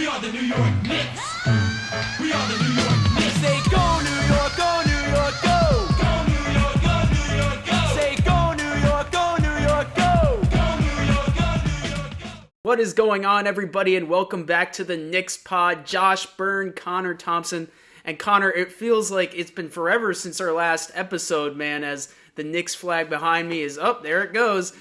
are the New York Knicks. We are the New York Knicks. Say go New York, go New York, go. Go New York, go New York, go. Say go New York, go New York, go. Go New York, go New York, go. What is going on, everybody, and welcome back to the Knicks Pod. Josh Byrne, Connor Thompson. And Connor, it feels like it's been forever since our last episode, man, as the Knicks flag behind me is up. There it goes.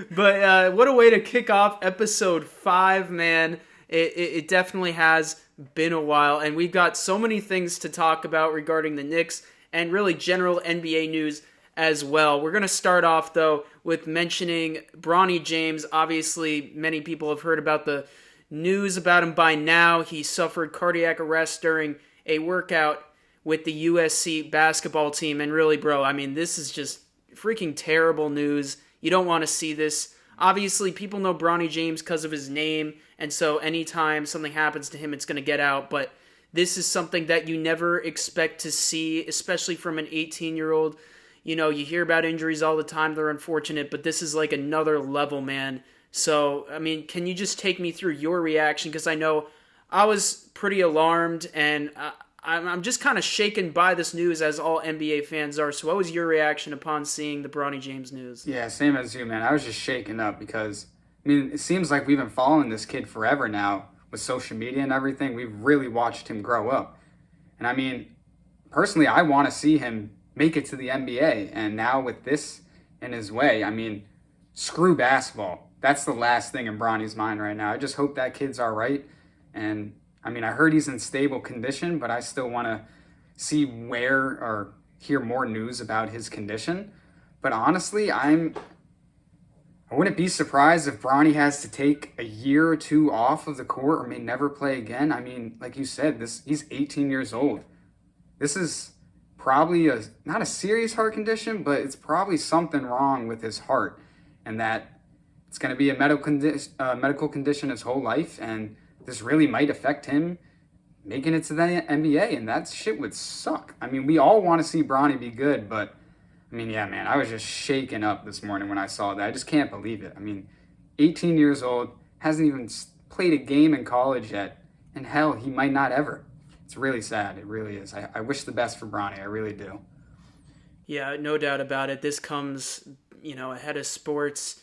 But what a way to kick off episode 5, man. It definitely has been a while, and we've got so many things to talk about regarding the Knicks and really general NBA news as well. We're going to start off, though, with mentioning Bronny James. Obviously, many people have heard about the news about him by now. He suffered cardiac arrest during a workout with the USC basketball team. And really, bro, I mean, this is just freaking terrible news. You don't want to see this. Obviously, people know Bronny James because of his name, and so anytime something happens to him, it's going to get out. But this is something that you never expect to see, especially from an 18-year-old. You know, you hear about injuries all the time. They're unfortunate, but this is like another level, man. So, I mean, can you just take me through your reaction? Because I know I was pretty alarmed, and I'm just kind of shaken by this news, as all NBA fans are. So what was your reaction upon seeing the Bronny James news? Yeah, same as you, man. I was just shaken up because, I mean, it seems like we've been following this kid forever now with social media and everything. We've really watched him grow up. And I mean, personally, I want to see him make it to the NBA. And now with this in his way, I mean, screw basketball. That's the last thing in Bronny's mind right now. I just hope that kid's all right. And I mean, I heard he's in stable condition, but I still want to see where or hear more news about his condition. But honestly, I wouldn't be surprised if Bronny has to take a year or two off of the court or may never play again. I mean, like you said, he's 18 years old. This is probably not a serious heart condition, but it's probably something wrong with his heart, and that it's going to be a medical condition his whole life, and this really might affect him making it to the NBA, and that shit would suck. I mean, we all want to see Bronny be good, but, I mean, yeah, man, I was just shaken up this morning when I saw that. I just can't believe it. I mean, 18 years old, hasn't even played a game in college yet, and hell, he might not ever. It's really sad. It really is. I wish the best for Bronny. I really do. Yeah, no doubt about it. This comes, ahead of sports.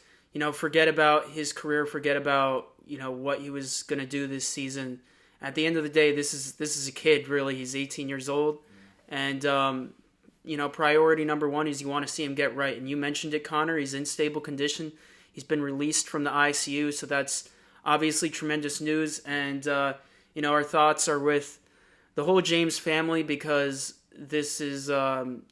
Forget about his career, forget about what he was going to do this season. At the end of the day, this is a kid, really. He's 18 years old. And, priority number one is you want to see him get right. And you mentioned it, Connor. He's in stable condition. He's been released from the ICU, so that's obviously tremendous news. And, our thoughts are with the whole James family, because this is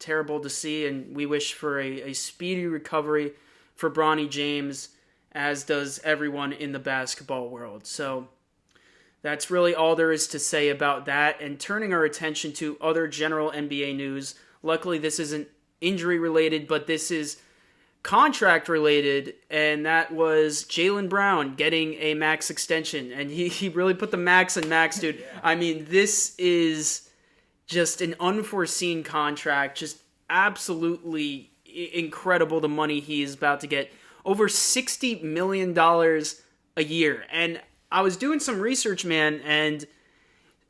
terrible to see. And we wish for a speedy recovery for Bronny James, as does everyone in the basketball world. So that's really all there is to say about that. And turning our attention to other general NBA news, luckily this isn't injury related, but this is contract related, and that was Jaylen Brown getting a max extension. And he really put the max in max, dude. Yeah. I mean, this is just an unforeseen contract, just absolutely incredible, the money he is about to get. Over $60 million a year. And I was doing some research, man, and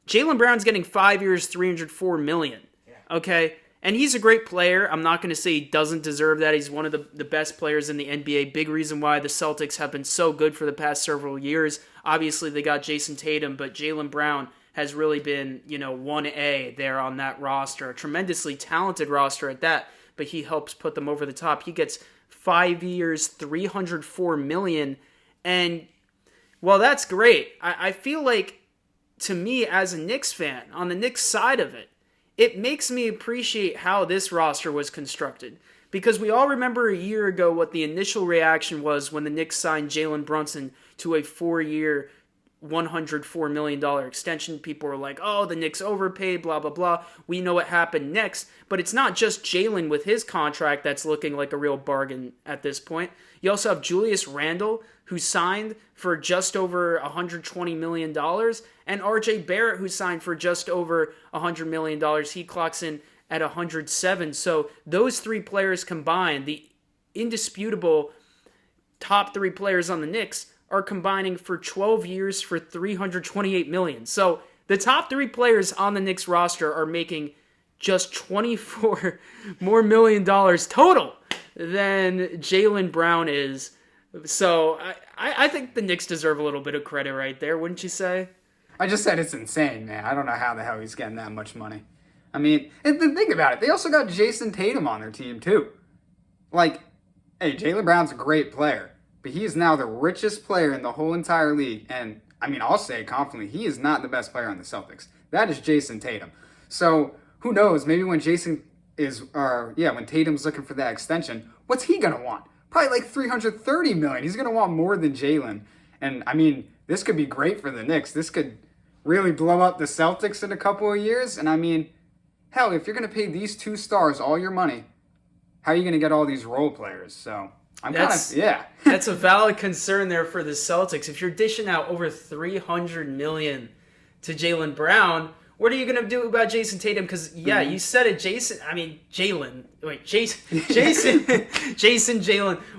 Jaylen Brown's getting 5 years, $304 million. Yeah. Okay? And he's a great player. I'm not going to say he doesn't deserve that. He's one of the best players in the NBA. Big reason why the Celtics have been so good for the past several years. Obviously, they got Jason Tatum, but Jaylen Brown has really been, 1A there on that roster. A tremendously talented roster at that, but he helps put them over the top. He gets 5 years, $304 million. And, well, that's great. I feel like, to me, as a Knicks fan, on the Knicks side of it, it makes me appreciate how this roster was constructed. Because we all remember a year ago what the initial reaction was when the Knicks signed Jalen Brunson to a 4-year, $104 million extension. People were like, oh, the Knicks overpaid, blah, blah, blah. We know what happened next. But it's not just Jalen with his contract that's looking like a real bargain at this point. You also have Julius Randle, who signed for just over $120 million, and RJ Barrett, who signed for just over $100 million. He clocks in at 107. So those three players combined, the indisputable top three players on the Knicks, are combining for 12 years for $328 million. So the top 3 players on the Knicks roster are making just $24 more million total than Jaylen Brown is. So I think the Knicks deserve a little bit of credit right there, wouldn't you say? I just said it's insane, man. I don't know how the hell he's getting that much money. I mean, and then think about it. They also got Jason Tatum on their team, too. Like, hey, Jaylen Brown's a great player, but he is now the richest player in the whole entire league. And, I mean, I'll say confidently, he is not the best player on the Celtics. That is Jason Tatum. So, who knows? Maybe when when Tatum's looking for that extension, what's he going to want? Probably like $330 million. He's going to want more than Jaylen. And, I mean, this could be great for the Knicks. This could really blow up the Celtics in a couple of years. And, I mean, hell, if you're going to pay these 2 stars all your money, how are you going to get all these role players? So, That's a valid concern there for the Celtics. If you're dishing out over $300 million to Jaylen Brown, what are you going to do about Jason Tatum? Because, you said it, Jaylen,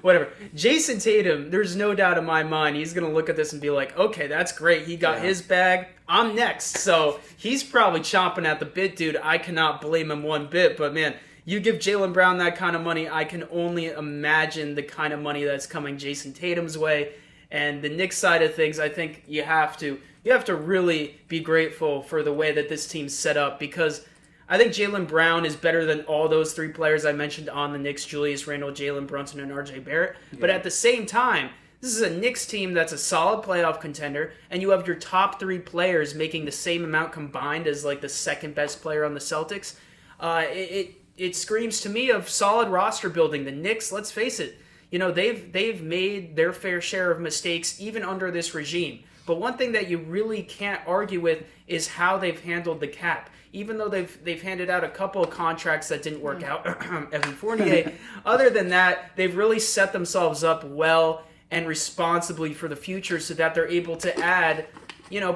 whatever. Jason Tatum, there's no doubt in my mind, he's going to look at this and be like, okay, that's great. He got his bag. I'm next. So he's probably chomping at the bit, dude. I cannot blame him one bit. But, man, you give Jaylen Brown that kind of money, I can only imagine the kind of money that's coming Jason Tatum's way. And the Knicks side of things, I think you have to really be grateful for the way that this team's set up, because I think Jaylen Brown is better than all those 3 players I mentioned on the Knicks: Julius Randle, Jalen Brunson, and RJ Barrett. Yeah. But at the same time, this is a Knicks team that's a solid playoff contender, and you have your top 3 players making the same amount combined as like the second best player on the Celtics. It screams to me of solid roster building. The Knicks, let's face it, they've made their fair share of mistakes even under this regime. But one thing that you really can't argue with is how they've handled the cap. Even though they've handed out a couple of contracts that didn't work out, Evan Fournier, other than that, they've really set themselves up well and responsibly for the future so that they're able to add,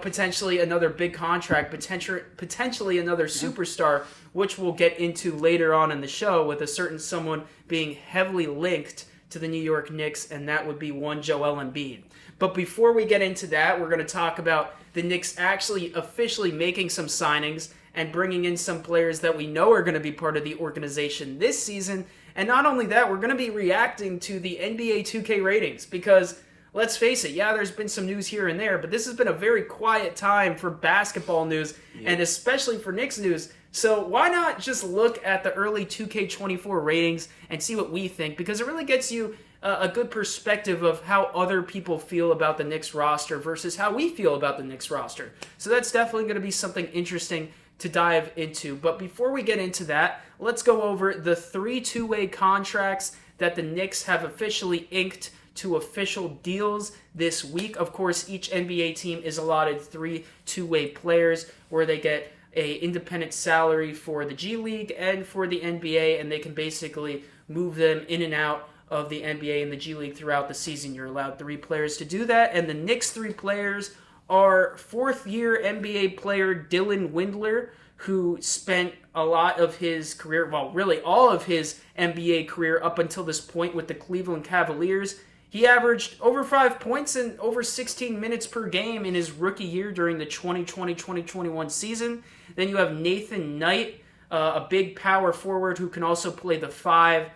potentially another big contract, potentially another superstar, which we'll get into later on in the show with a certain someone being heavily linked to the New York Knicks, and that would be one Joel Embiid. But before we get into that, we're going to talk about the Knicks actually officially making some signings and bringing in some players that we know are going to be part of the organization this season. And not only that, we're going to be reacting to the NBA 2K ratings because, let's face it, there's been some news here and there, but this has been a very quiet time for basketball news and especially for Knicks news. So why not just look at the early 2K24 ratings and see what we think, because it really gets you a good perspective of how other people feel about the Knicks roster versus how we feel about the Knicks roster. So that's definitely going to be something interesting to dive into. But before we get into that, let's go over the 3 two-way contracts that the Knicks have officially inked to official deals this week. Of course, each NBA team is allotted 3 two-way players where they get a independent salary for the G League and for the NBA, and they can basically move them in and out of the NBA and the G League throughout the season. You're allowed 3 players to do that, and the Knicks' 3 players are 4th-year NBA player Dylan Windler, who spent a lot of his career, well, really all of his NBA career up until this point with the Cleveland Cavaliers. He averaged over 5 points and over 16 minutes per game in his rookie year during the 2020-2021 season. Then you have Nathan Knight, a big power forward who can also play the 5.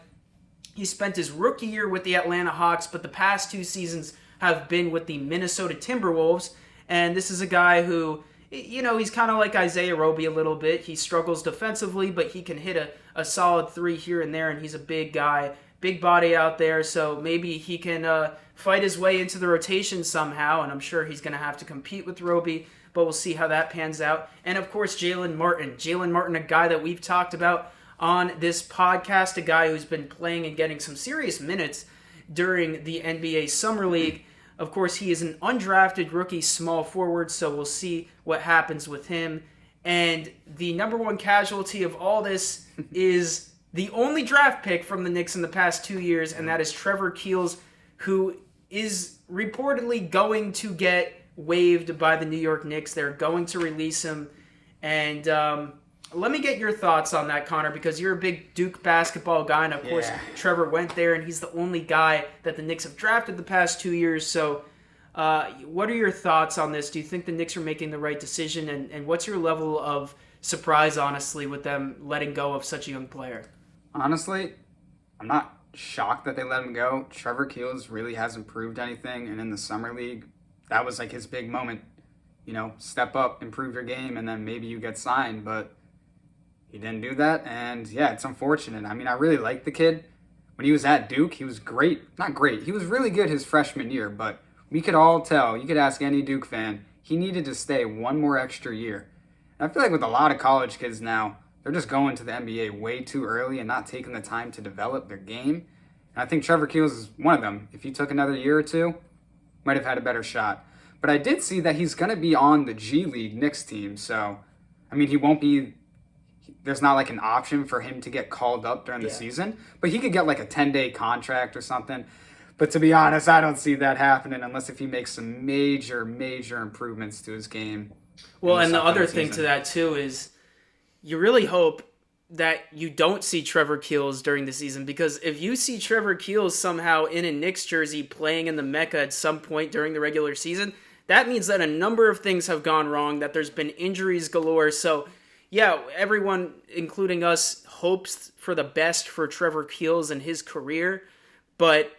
He spent his rookie year with the Atlanta Hawks, but the past 2 seasons have been with the Minnesota Timberwolves. And this is a guy who, he's kind of like Isaiah Roby a little bit. He struggles defensively, but he can hit a solid 3 here and there, and he's a big guy, big body out there, so maybe he can fight his way into the rotation somehow, and I'm sure he's going to have to compete with Roby, but we'll see how that pans out. And, of course, Jalen Martin, a guy that we've talked about on this podcast, a guy who's been playing and getting some serious minutes during the NBA Summer League. Of course, he is an undrafted rookie small forward, so we'll see what happens with him. And the number one casualty of all this is the only draft pick from the Knicks in the past 2 years, and that is Trevor Keels, who is reportedly going to get waived by the New York Knicks. They're going to release him. And let me get your thoughts on that, Connor, because you're a big Duke basketball guy, and of course Trevor went there, and he's the only guy that the Knicks have drafted the past 2 years. So What are your thoughts on this? Do you think the Knicks are making the right decision? And what's your level of surprise, honestly, with them letting go of such a young player? Honestly, I'm not shocked that they let him go. Trevor Keels really hasn't proved anything, and in the summer league, that was like his big moment. Step up, improve your game, and then maybe you get signed. But he didn't do that, and yeah, it's unfortunate. I mean, I really liked the kid. When he was at Duke, he was great. Not great. He was really good his freshman year, but we could all tell, you could ask any Duke fan, he needed to stay one more extra year. And I feel like with a lot of college kids now, they're just going to the NBA way too early and not taking the time to develop their game. And I think Trevor Keels is one of them. If he took another year or two, might have had a better shot. But I did see that he's going to be on the G League Knicks team. So, I mean, he won't be, there's not like an option for him to get called up during the season. But he could get like a 10-day contract or something. But to be honest, I don't see that happening unless if he makes some major, major improvements to his game. Well, and the other thing to that, too, is you really hope that you don't see Trevor Keels during the season, because if you see Trevor Keels somehow in a Knicks jersey playing in the Mecca at some point during the regular season, that means that a number of things have gone wrong, that there's been injuries galore. So, yeah, everyone, including us, hopes for the best for Trevor Keels and his career, but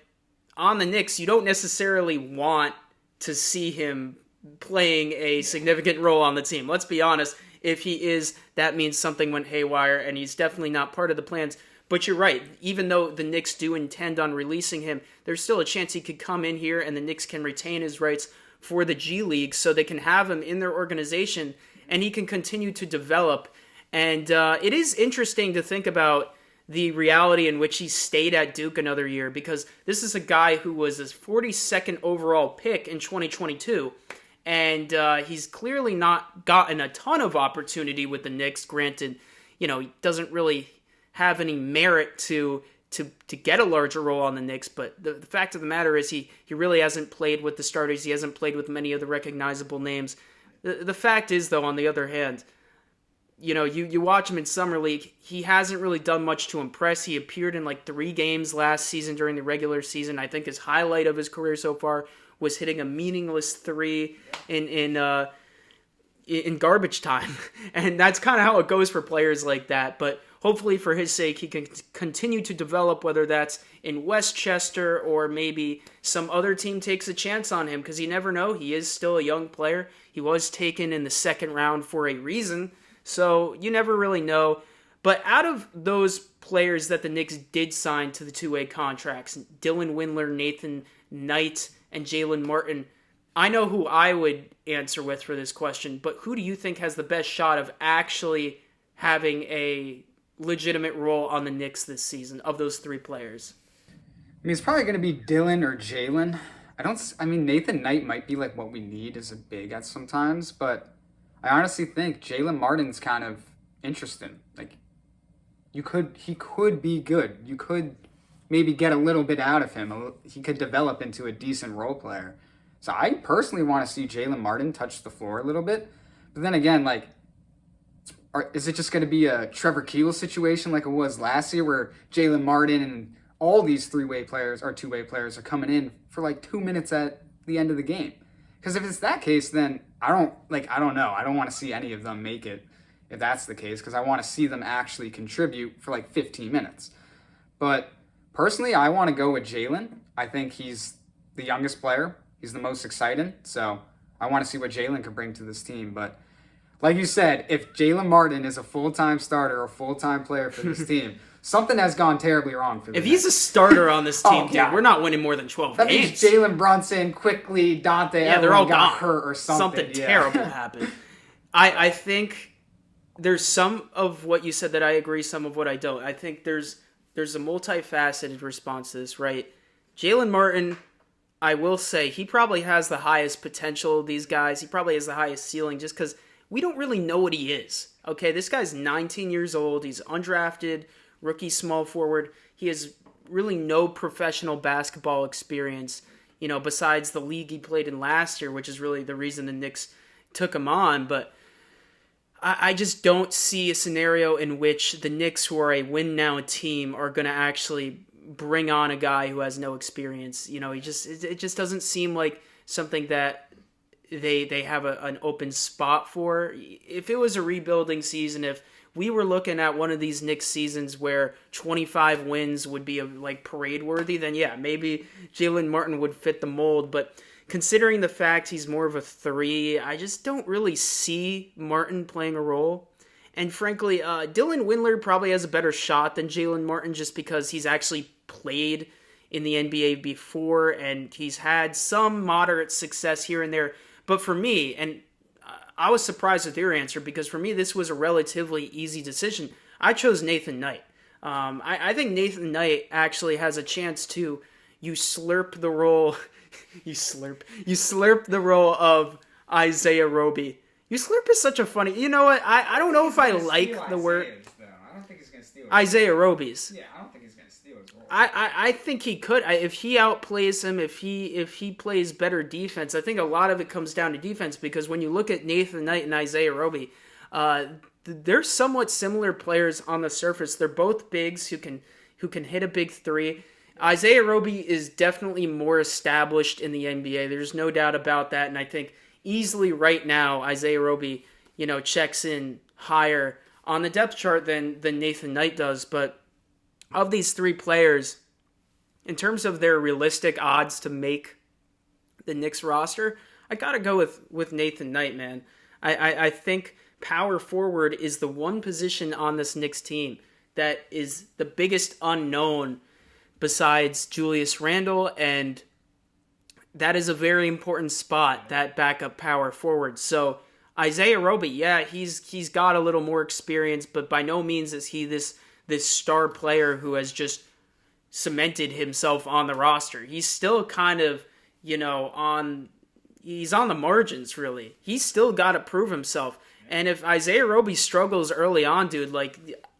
on the Knicks, you don't necessarily want to see him playing a significant role on the team. Let's be honest. If he is, that means something went haywire, and he's definitely not part of the plans. But you're right. Even though the Knicks do intend on releasing him, there's still a chance he could come in here and the Knicks can retain his rights for the G League so they can have him in their organization and he can continue to develop. And it is interesting to think about the reality in which he stayed at Duke another year, because this is a guy who was his 42nd overall pick in 2022, and he's clearly not gotten a ton of opportunity with the Knicks. Granted, he doesn't really have any merit to get a larger role on the Knicks, but the fact of the matter is he really hasn't played with the starters. He hasn't played with many of the recognizable names. The fact is, though, on the other hand, you watch him in Summer League, he hasn't really done much to impress. He appeared in like 3 games last season during the regular season. I think his highlight of his career so far was hitting a meaningless 3 in garbage time. And that's kind of how it goes for players like that. But hopefully for his sake, he can continue to develop, whether that's in Westchester or maybe some other team takes a chance on him, because you never know. He is still a young player. He was taken in the 2nd round for a reason. So you never really know. But out of those players that the Knicks did sign to the 2-way contracts, Dylan Windler, Nathan Knight, and Jalen Martin, I know who I would answer with for this question, but who do you think has the best shot of actually having a legitimate role on the Knicks this season of those 3 players? I mean, it's probably going to be Dylan or Jalen. Nathan Knight might be like what we need as a big at sometimes, but I honestly think Jalen Martin's kind of interesting. Like, he could be good. You could maybe get a little bit out of him. He could develop into a decent role player. So I personally want to see Jalen Martin touch the floor a little bit. But then again, like, is it just going to be a Trevor Keels situation like it was last year, where Jalen Martin and all these 3-way players or 2-way players are coming in for like 2 minutes at the end of the game? Because if it's that case, then I don't know. I don't want to see any of them make it if that's the case, because I want to see them actually contribute for like 15 minutes. But personally, I want to go with Jalen. I think he's the youngest player. He's the most exciting. So I want to see what Jalen can bring to this team. But like you said, if Jalen Martin is a full-time starter or full-time player for this team, something has gone terribly wrong for them. If he's a starter on this team, dude, we're not winning more than 12 that games. Means Jalen Brunson, Quickly, Dante, they're all got gone. hurt or something. Something terrible happened. I think there's some of what you said that I agree, some of what I don't. I think there's a multifaceted response to this, right? Jalen Martin, I will say, he probably has the highest potential of these guys. He probably has the highest ceiling just because we don't really know what he is. Okay, this guy's 19 years old. He's undrafted, rookie small forward. He has really no professional basketball experience, besides the league he played in last year, which is really the reason the Knicks took him on. But I just don't see a scenario in which the Knicks, who are a win-now team, are going to actually bring on a guy who has no experience. It just doesn't seem like something that they have an open spot for. If it was a rebuilding season, if we were looking at one of these Knicks seasons where 25 wins would be like parade worthy, then yeah, maybe Jalen Martin would fit the mold. But considering the fact he's more of a 3, I just don't really see Martin playing a role. And frankly, Dylan Windler probably has a better shot than Jalen Martin just because he's actually played in the NBA before and he's had some moderate success here and there. But for me, and I was surprised with your answer because for me this was a relatively easy decision. I chose Nathan Knight. I think Nathan Knight actually has a chance to usurp the role. usurp the role of Isaiah Roby. Usurp is such a funny. You know what? I don't know if I like the word. I don't think he's gonna steal Isaiah Roby's. Yeah, I don't think he's gonna steal his role. I think he could. If he outplays him, if he plays better defense, I think a lot of it comes down to defense because when you look at Nathan Knight and Isaiah Roby, they're somewhat similar players on the surface. They're both bigs who can hit a big 3. Isaiah Roby is definitely more established in the NBA. There's no doubt about that, and I think easily right now Isaiah Roby, checks in higher on the depth chart than Nathan Knight does. But of these 3 players, in terms of their realistic odds to make the Knicks roster, I gotta go with Nathan Knight, man. I think power forward is the one position on this Knicks team that is the biggest unknown besides Julius Randle, and that is a very important spot, that backup power forward. So Isaiah Roby, yeah, he's got a little more experience, but by no means is he this star player who has just cemented himself on the roster. He's still kind of, he's on the margins, really. He's still got to prove himself. And if Isaiah Roby struggles early on, dude,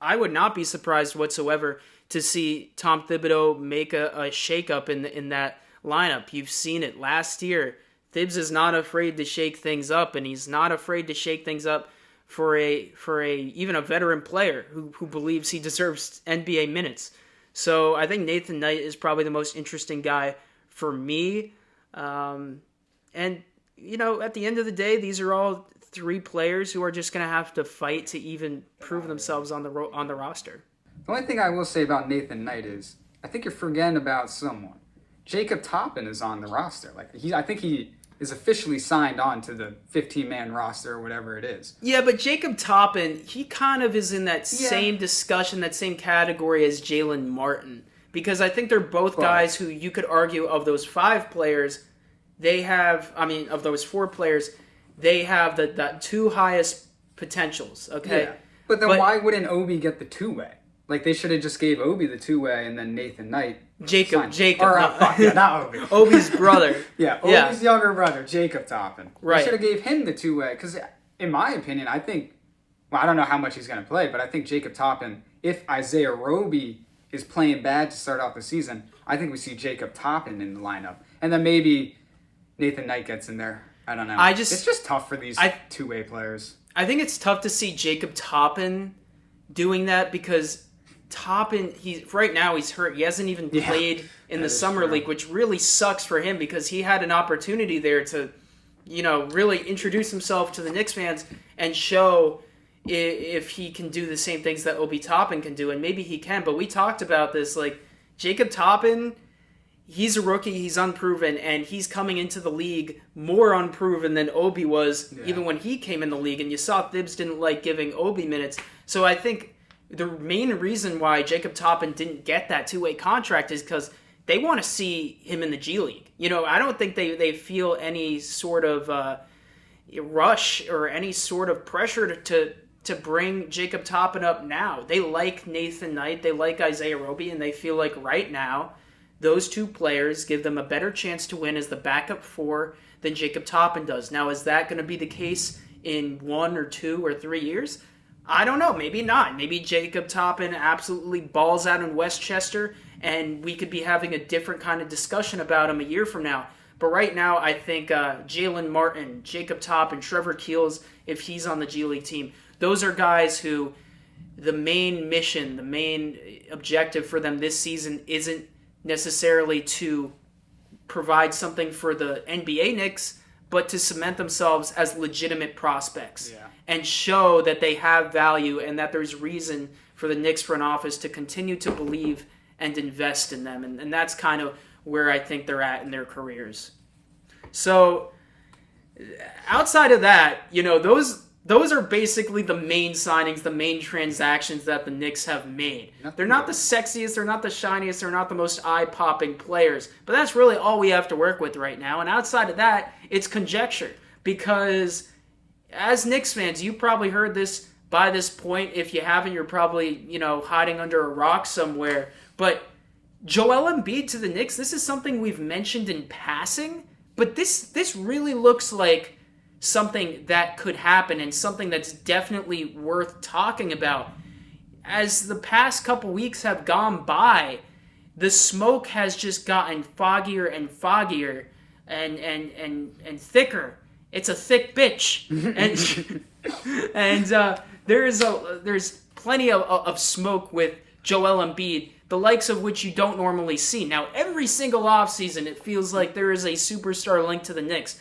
I would not be surprised whatsoever to see Tom Thibodeau make a shakeup in that lineup. You've seen it last year. Thibs is not afraid to shake things up, and he's not afraid to shake things up for even a veteran player who believes he deserves NBA minutes. So I think Nathan Knight is probably the most interesting guy for me. And at the end of the day, these are all 3 players who are just going to have to fight to even prove themselves on the roster. The only thing I will say about Nathan Knight is I think you're forgetting about someone. Jacob Toppin is on the roster. I think he is officially signed on to the 15-man roster or whatever it is. Yeah, but Jacob Toppin, he kind of is in that same discussion, that same category as Jalen Martin. Because I think they're both guys who you could argue of those 5 players, of those 4 players, they have the 2 highest potentials, okay? Yeah. But then why wouldn't Obi get the 2-way? They should have just gave Obi the 2-way and then Nathan Knight. Jacob. Not Obi. Obi's brother. Obi's younger brother, Jacob Toppin. Right. They should have gave him the 2-way because, in my opinion, I think, I don't know how much he's going to play, but I think Jacob Toppin, if Isaiah Roby is playing bad to start off the season, I think we see Jacob Toppin in the lineup. And then maybe Nathan Knight gets in there. I don't know. It's just tough for these 2-way players. I think it's tough to see Jacob Toppin doing that because Toppin, right now he's hurt. He hasn't even played in the summer league, which really sucks for him because he had an opportunity there to, really introduce himself to the Knicks fans and show if he can do the same things that Obi Toppin can do, and maybe he can. But we talked about this, Jacob Toppin, he's a rookie, he's unproven, and he's coming into the league more unproven than Obi was even when he came in the league. And you saw Thibs didn't like giving Obi minutes, so I think the main reason why Jacob Toppin didn't get that 2-way contract is because they want to see him in the G League. I don't think they feel any sort of rush or any sort of pressure to bring Jacob Toppin up now. They like Nathan Knight, they like Isaiah Roby, and they feel like right now those 2 players give them a better chance to win as the backup 4 than Jacob Toppin does. Now, is that going to be the case in 1 or 2 or 3 years? I don't know. Maybe not. Maybe Jacob Toppin absolutely balls out in Westchester, and we could be having a different kind of discussion about him a year from now. But right now, I think Jalen Martin, Jacob Toppin, Trevor Keels, if he's on the G League team, those are guys who the main mission, the main objective for them this season isn't necessarily to provide something for the NBA Knicks, but to cement themselves as legitimate prospects and show that they have value and that there's reason for the Knicks front office to continue to believe and invest in them. And that's kind of where I think they're at in their careers. So outside of that, those are basically the main signings, the main transactions that the Knicks have made. They're not the sexiest, they're not the shiniest, they're not the most eye-popping players, but that's really all we have to work with right now. And outside of that, it's conjecture. Because as Knicks fans, you probably heard this by this point. If you haven't, you're probably, hiding under a rock somewhere. But Joel Embiid to the Knicks, this is something we've mentioned in passing, but this really looks like something that could happen and something that's definitely worth talking about. As the past couple weeks have gone by, the smoke has just gotten foggier and foggier and thicker. It's a thick bitch. and there's plenty of smoke with Joel Embiid, the likes of which you don't normally see. Now, every single offseason, it feels like there is a superstar linked to the Knicks.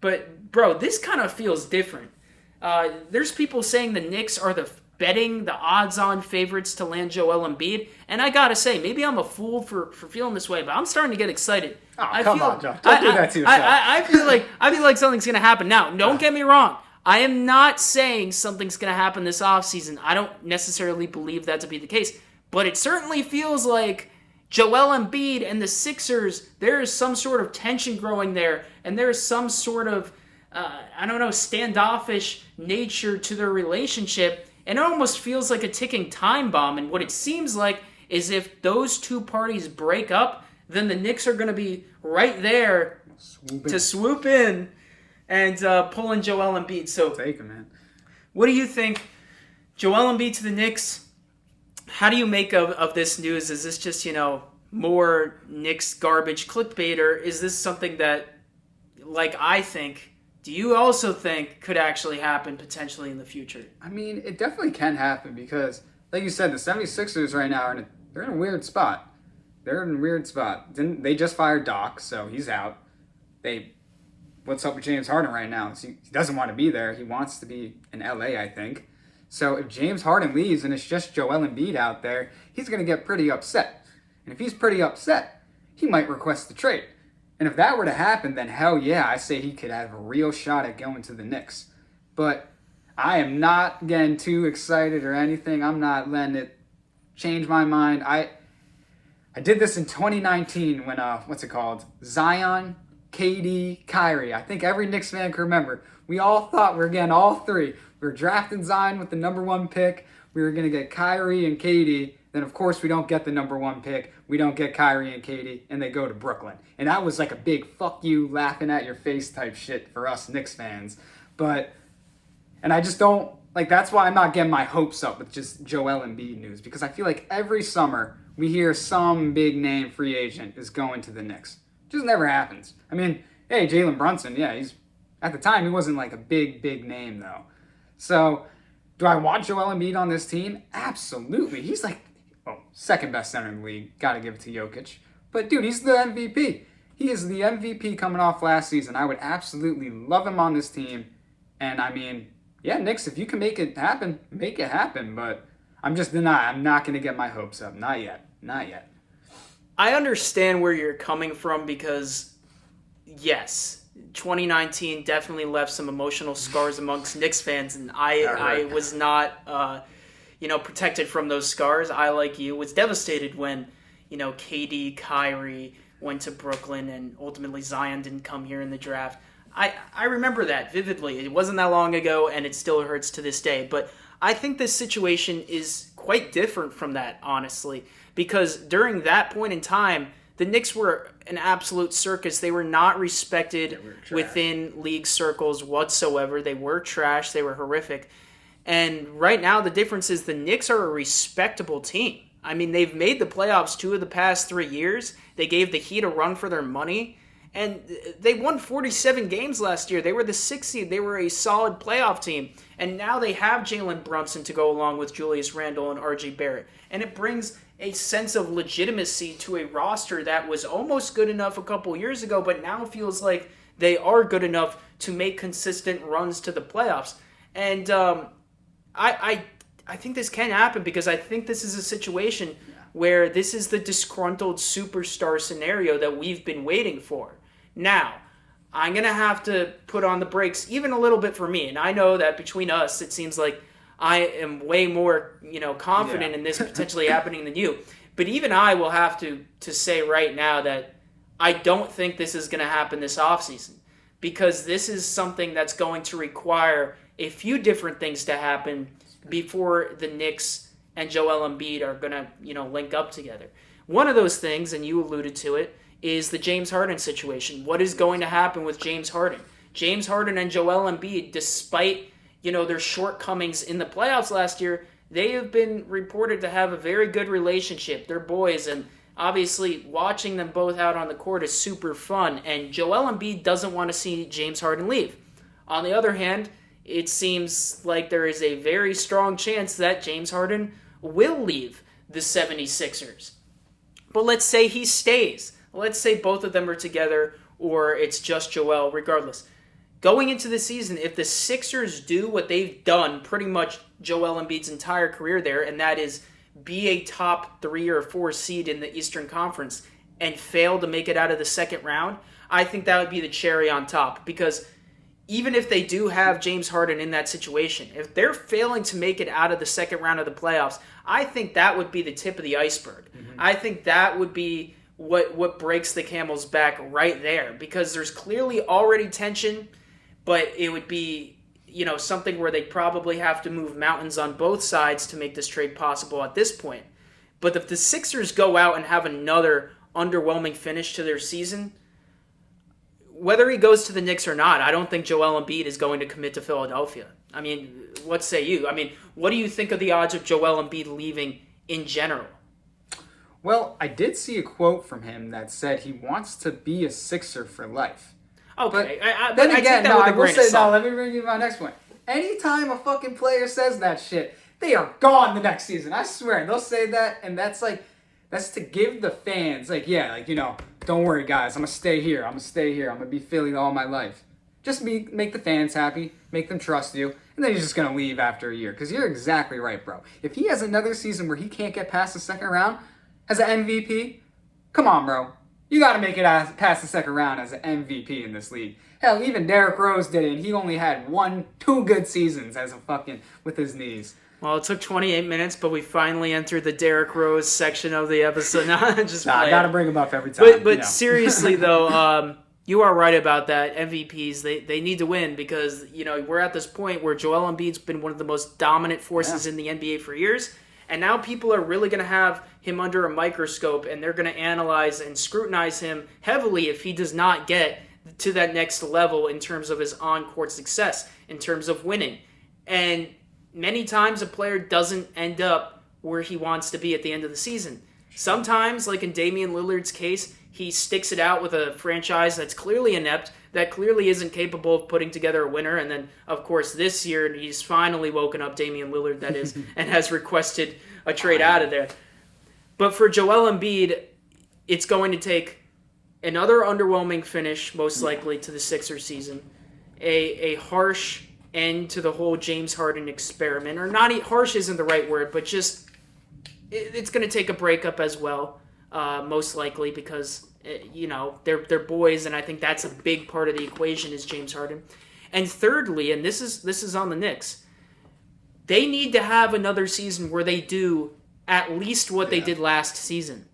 But, bro, this kind of feels different. There's people saying the Knicks are the odds-on favorites to land Joel Embiid. And I gotta say, maybe I'm a fool for feeling this way, but I'm starting to get excited. Oh, come on, Joe. Don't do that to yourself. I feel like something's going to happen. Now, don't get me wrong. I am not saying something's going to happen this offseason. I don't necessarily believe that to be the case. But it certainly feels like Joel Embiid and the Sixers, there is some sort of tension growing there, and there is some sort of, standoffish nature to their relationship, and it almost feels like a ticking time bomb, and what it seems like is if those two parties break up, then the Knicks are going to be right there to swoop in and pull in Joel Embiid. So, take him, man. What do you think? Joel Embiid to the Knicks, how do you make of this news? Is this just, more Knicks garbage clickbait, or is this something that, like I think, do you also think could actually happen potentially in the future? I mean, it definitely can happen because, like you said, the 76ers right now, they're in a weird spot. They just fired Doc, so he's out. What's up with James Harden right now? He doesn't want to be there. He wants to be in LA, I think. So if James Harden leaves and it's just Joel Embiid out there, he's going to get pretty upset. And if he's pretty upset, he might request the trade. And if that were to happen, then hell yeah, I say he could have a real shot at going to the Knicks. But I am not getting too excited or anything. I'm not letting it change my mind. I did this in 2019 when, Zion, KD, Kyrie. I think every Knicks fan can remember. We all thought we were getting all three. We were drafting Zion with the number 1 pick. We were going to get Kyrie and KD. Then, of course, we don't get the number 1 pick. We don't get Kyrie and KD, and they go to Brooklyn. And that was like a big fuck you, laughing at your face type shit for us Knicks fans. And I just don't, that's why I'm not getting my hopes up with just Joel Embiid news. Because I feel like every summer we hear some big name free agent is going to the Knicks. It just never happens. I mean, hey, Jalen Brunson, yeah, at the time, he wasn't like a big name, though. So, do I want Joel Embiid on this team? Absolutely. He's second best center in the league. Got to give it to Jokic. But, dude, he's the MVP. He is the MVP coming off last season. I would absolutely love him on this team. And, I mean, yeah, Knicks, if you can make it happen, make it happen. But I'm not going to get my hopes up. Not yet. I understand where you're coming from because, yes, 2019 definitely left some emotional scars amongst Knicks fans, and I was not, protected from those scars. I, like you, was devastated when, KD, Kyrie went to Brooklyn, and ultimately Zion didn't come here in the draft. I remember that vividly. It wasn't that long ago, and it still hurts to this day. But I think this situation is quite different from that, honestly, because during that point in time, the Knicks were an absolute circus. They were not respected within league circles whatsoever. They were trash. They were horrific. And right now, the difference is the Knicks are a respectable team. I mean, they've made the playoffs 2 of the past 3 years. They gave the Heat a run for their money. And they won 47 games last year. They were the 6th seed. They were a solid playoff team. And now they have Jalen Brunson to go along with Julius Randle and R.J. Barrett. And it brings a sense of legitimacy to a roster that was almost good enough a couple years ago, but now feels like they are good enough to make consistent runs to the playoffs. And I think this can happen because I think this is a situation where this is the disgruntled superstar scenario that we've been waiting for. Now, I'm going to have to put on the brakes even a little bit for me. And I know that between us, it seems like I am way more, confident in this potentially happening than you. But even I will have to say right now that I don't think this is going to happen this offseason, because this is something that's going to require a few different things to happen before the Knicks and Joel Embiid are going to, link up together. One of those things, and you alluded to it, is the James Harden situation. What is going to happen with James Harden? James Harden and Joel Embiid, despite their shortcomings in the playoffs last year, they have been reported to have a very good relationship. They're boys, and obviously watching them both out on the court is super fun, and Joel Embiid doesn't want to see James Harden leave. On the other hand, it seems like there is a very strong chance that James Harden will leave the 76ers. But let's say he stays. Let's say both of them are together, or it's just Joel, regardless. Going into the season, if the Sixers do what they've done pretty much Joel Embiid's entire career there, and that is be a top 3 or 4 seed in the Eastern Conference and fail to make it out of the second round, I think that would be the cherry on top. Because even if they do have James Harden in that situation, if they're failing to make it out of the second round of the playoffs, I think that would be the tip of the iceberg. Mm-hmm. I think that would be what breaks the camel's back right there, because there's clearly already tension, but it would be, something where they probably have to move mountains on both sides to make this trade possible at this point. But if the Sixers go out and have another underwhelming finish to their season, whether he goes to the Knicks or not, I don't think Joel Embiid is going to commit to Philadelphia. I mean, what say you? I mean, what do you think of the odds of Joel Embiid leaving in general? Well, I did see a quote from him that said he wants to be a Sixer for life. Okay, but then again, I will say, let me bring you my next point. Anytime a fucking player says that shit, they are gone the next season. I swear. They'll say that, and that's to give the fans, don't worry, guys. I'm going to stay here. I'm going to be Philly all my life. Just make the fans happy, make them trust you, and then he's just going to leave after a year. Because you're exactly right, bro. If he has another season where he can't get past the second round as an MVP, come on, bro. You got to make it past the second round as an MVP in this league. Hell, even Derrick Rose did it, and he only had 2 good seasons as a fucking with his knees. Well, it took 28 minutes, but we finally entered the Derrick Rose section of the episode. I got to bring him up every time. But seriously, though, you are right about that. MVPs, they need to win because, we're at this point where Joel Embiid's been one of the most dominant forces in the NBA for years. And now people are really going to have him under a microscope, and they're going to analyze and scrutinize him heavily if he does not get to that next level in terms of his on-court success, in terms of winning. And many times a player doesn't end up where he wants to be at the end of the season. Sometimes, like in Damian Lillard's case, he sticks it out with a franchise that's clearly inept, that clearly isn't capable of putting together a winner. And then, of course, this year, he's finally woken up, Damian Lillard, that is, and has requested a trade out of there. But for Joel Embiid, it's going to take another underwhelming finish, most likely, to the Sixers season, a harsh end to the whole James Harden experiment. Or not, harsh isn't the right word, but just it's going to take a breakup as well, most likely, because they're boys, and I think that's a big part of the equation is James Harden. And thirdly, and this is on the Knicks, they need to have another season where they do at least what they did last season,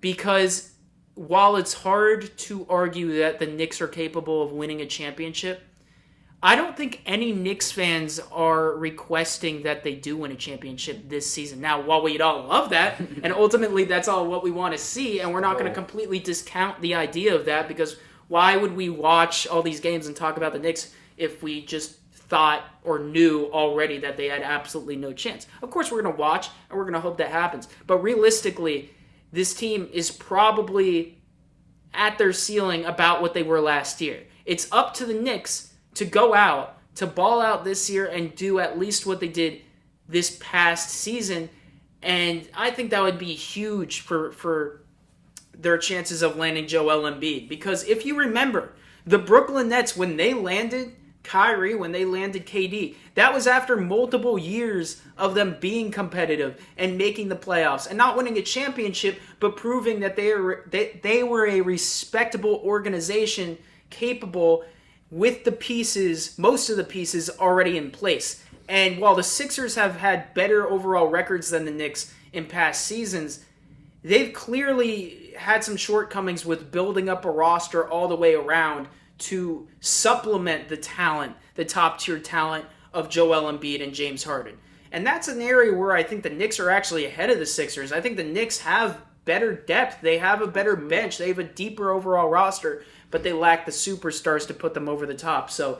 because while it's hard to argue that the Knicks are capable of winning a championship, I don't think any Knicks fans are requesting that they do win a championship this season. Now, while we'd all love that, and ultimately that's all what we want to see, and we're not going to completely discount the idea of that, because why would we watch all these games and talk about the Knicks if we just thought or knew already that they had absolutely no chance? Of course, we're going to watch, and we're going to hope that happens. But realistically, this team is probably at their ceiling about what they were last year. It's up to the Knicks to go out, to ball out this year and do at least what they did this past season. And I think that would be huge for their chances of landing Joel Embiid. Because if you remember, the Brooklyn Nets, when they landed Kyrie, when they landed KD, that was after multiple years of them being competitive and making the playoffs and not winning a championship, but proving that they were a respectable organization capable with the pieces, most of the pieces already in place. And while the Sixers have had better overall records than the Knicks in past seasons, they've clearly had some shortcomings with building up a roster all the way around to supplement the talent, the top-tier talent of Joel Embiid and James Harden. And that's an area where I think the Knicks are actually ahead of the Sixers. I think the Knicks have better depth. They have a better bench. They have a deeper overall roster, but they lack the superstars to put them over the top. So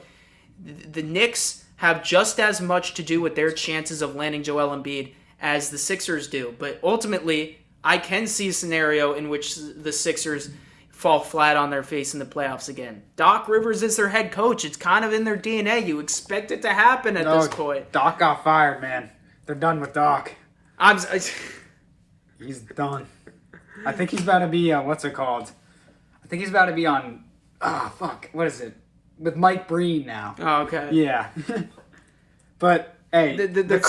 the Knicks have just as much to do with their chances of landing Joel Embiid as the Sixers do. But ultimately, I can see a scenario in which the Sixers fall flat on their face in the playoffs again. Doc Rivers is their head coach. It's kind of in their DNA. You expect it to happen at this point. Doc got fired, man. They're done with Doc. He's done. I think he's about to be, what's it called? I think he's about to be on, what is it? With Mike Breen now. Oh, okay. Yeah. But hey, the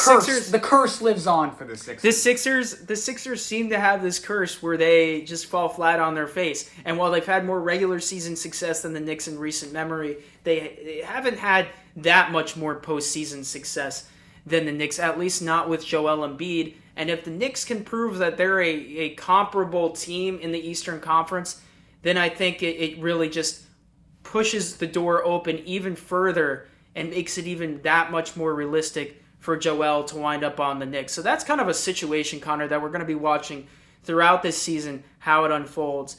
curse lives on for the Sixers. The Sixers seem to have this curse where they just fall flat on their face. And while they've had more regular season success than the Knicks in recent memory, they haven't had that much more postseason success than the Knicks, at least not with Joel Embiid. And if the Knicks can prove that they're a comparable team in the Eastern Conference, then I think it really just pushes the door open even further and makes it even that much more realistic for Joel to wind up on the Knicks. So that's kind of a situation, Connor, that we're going to be watching throughout this season, how it unfolds,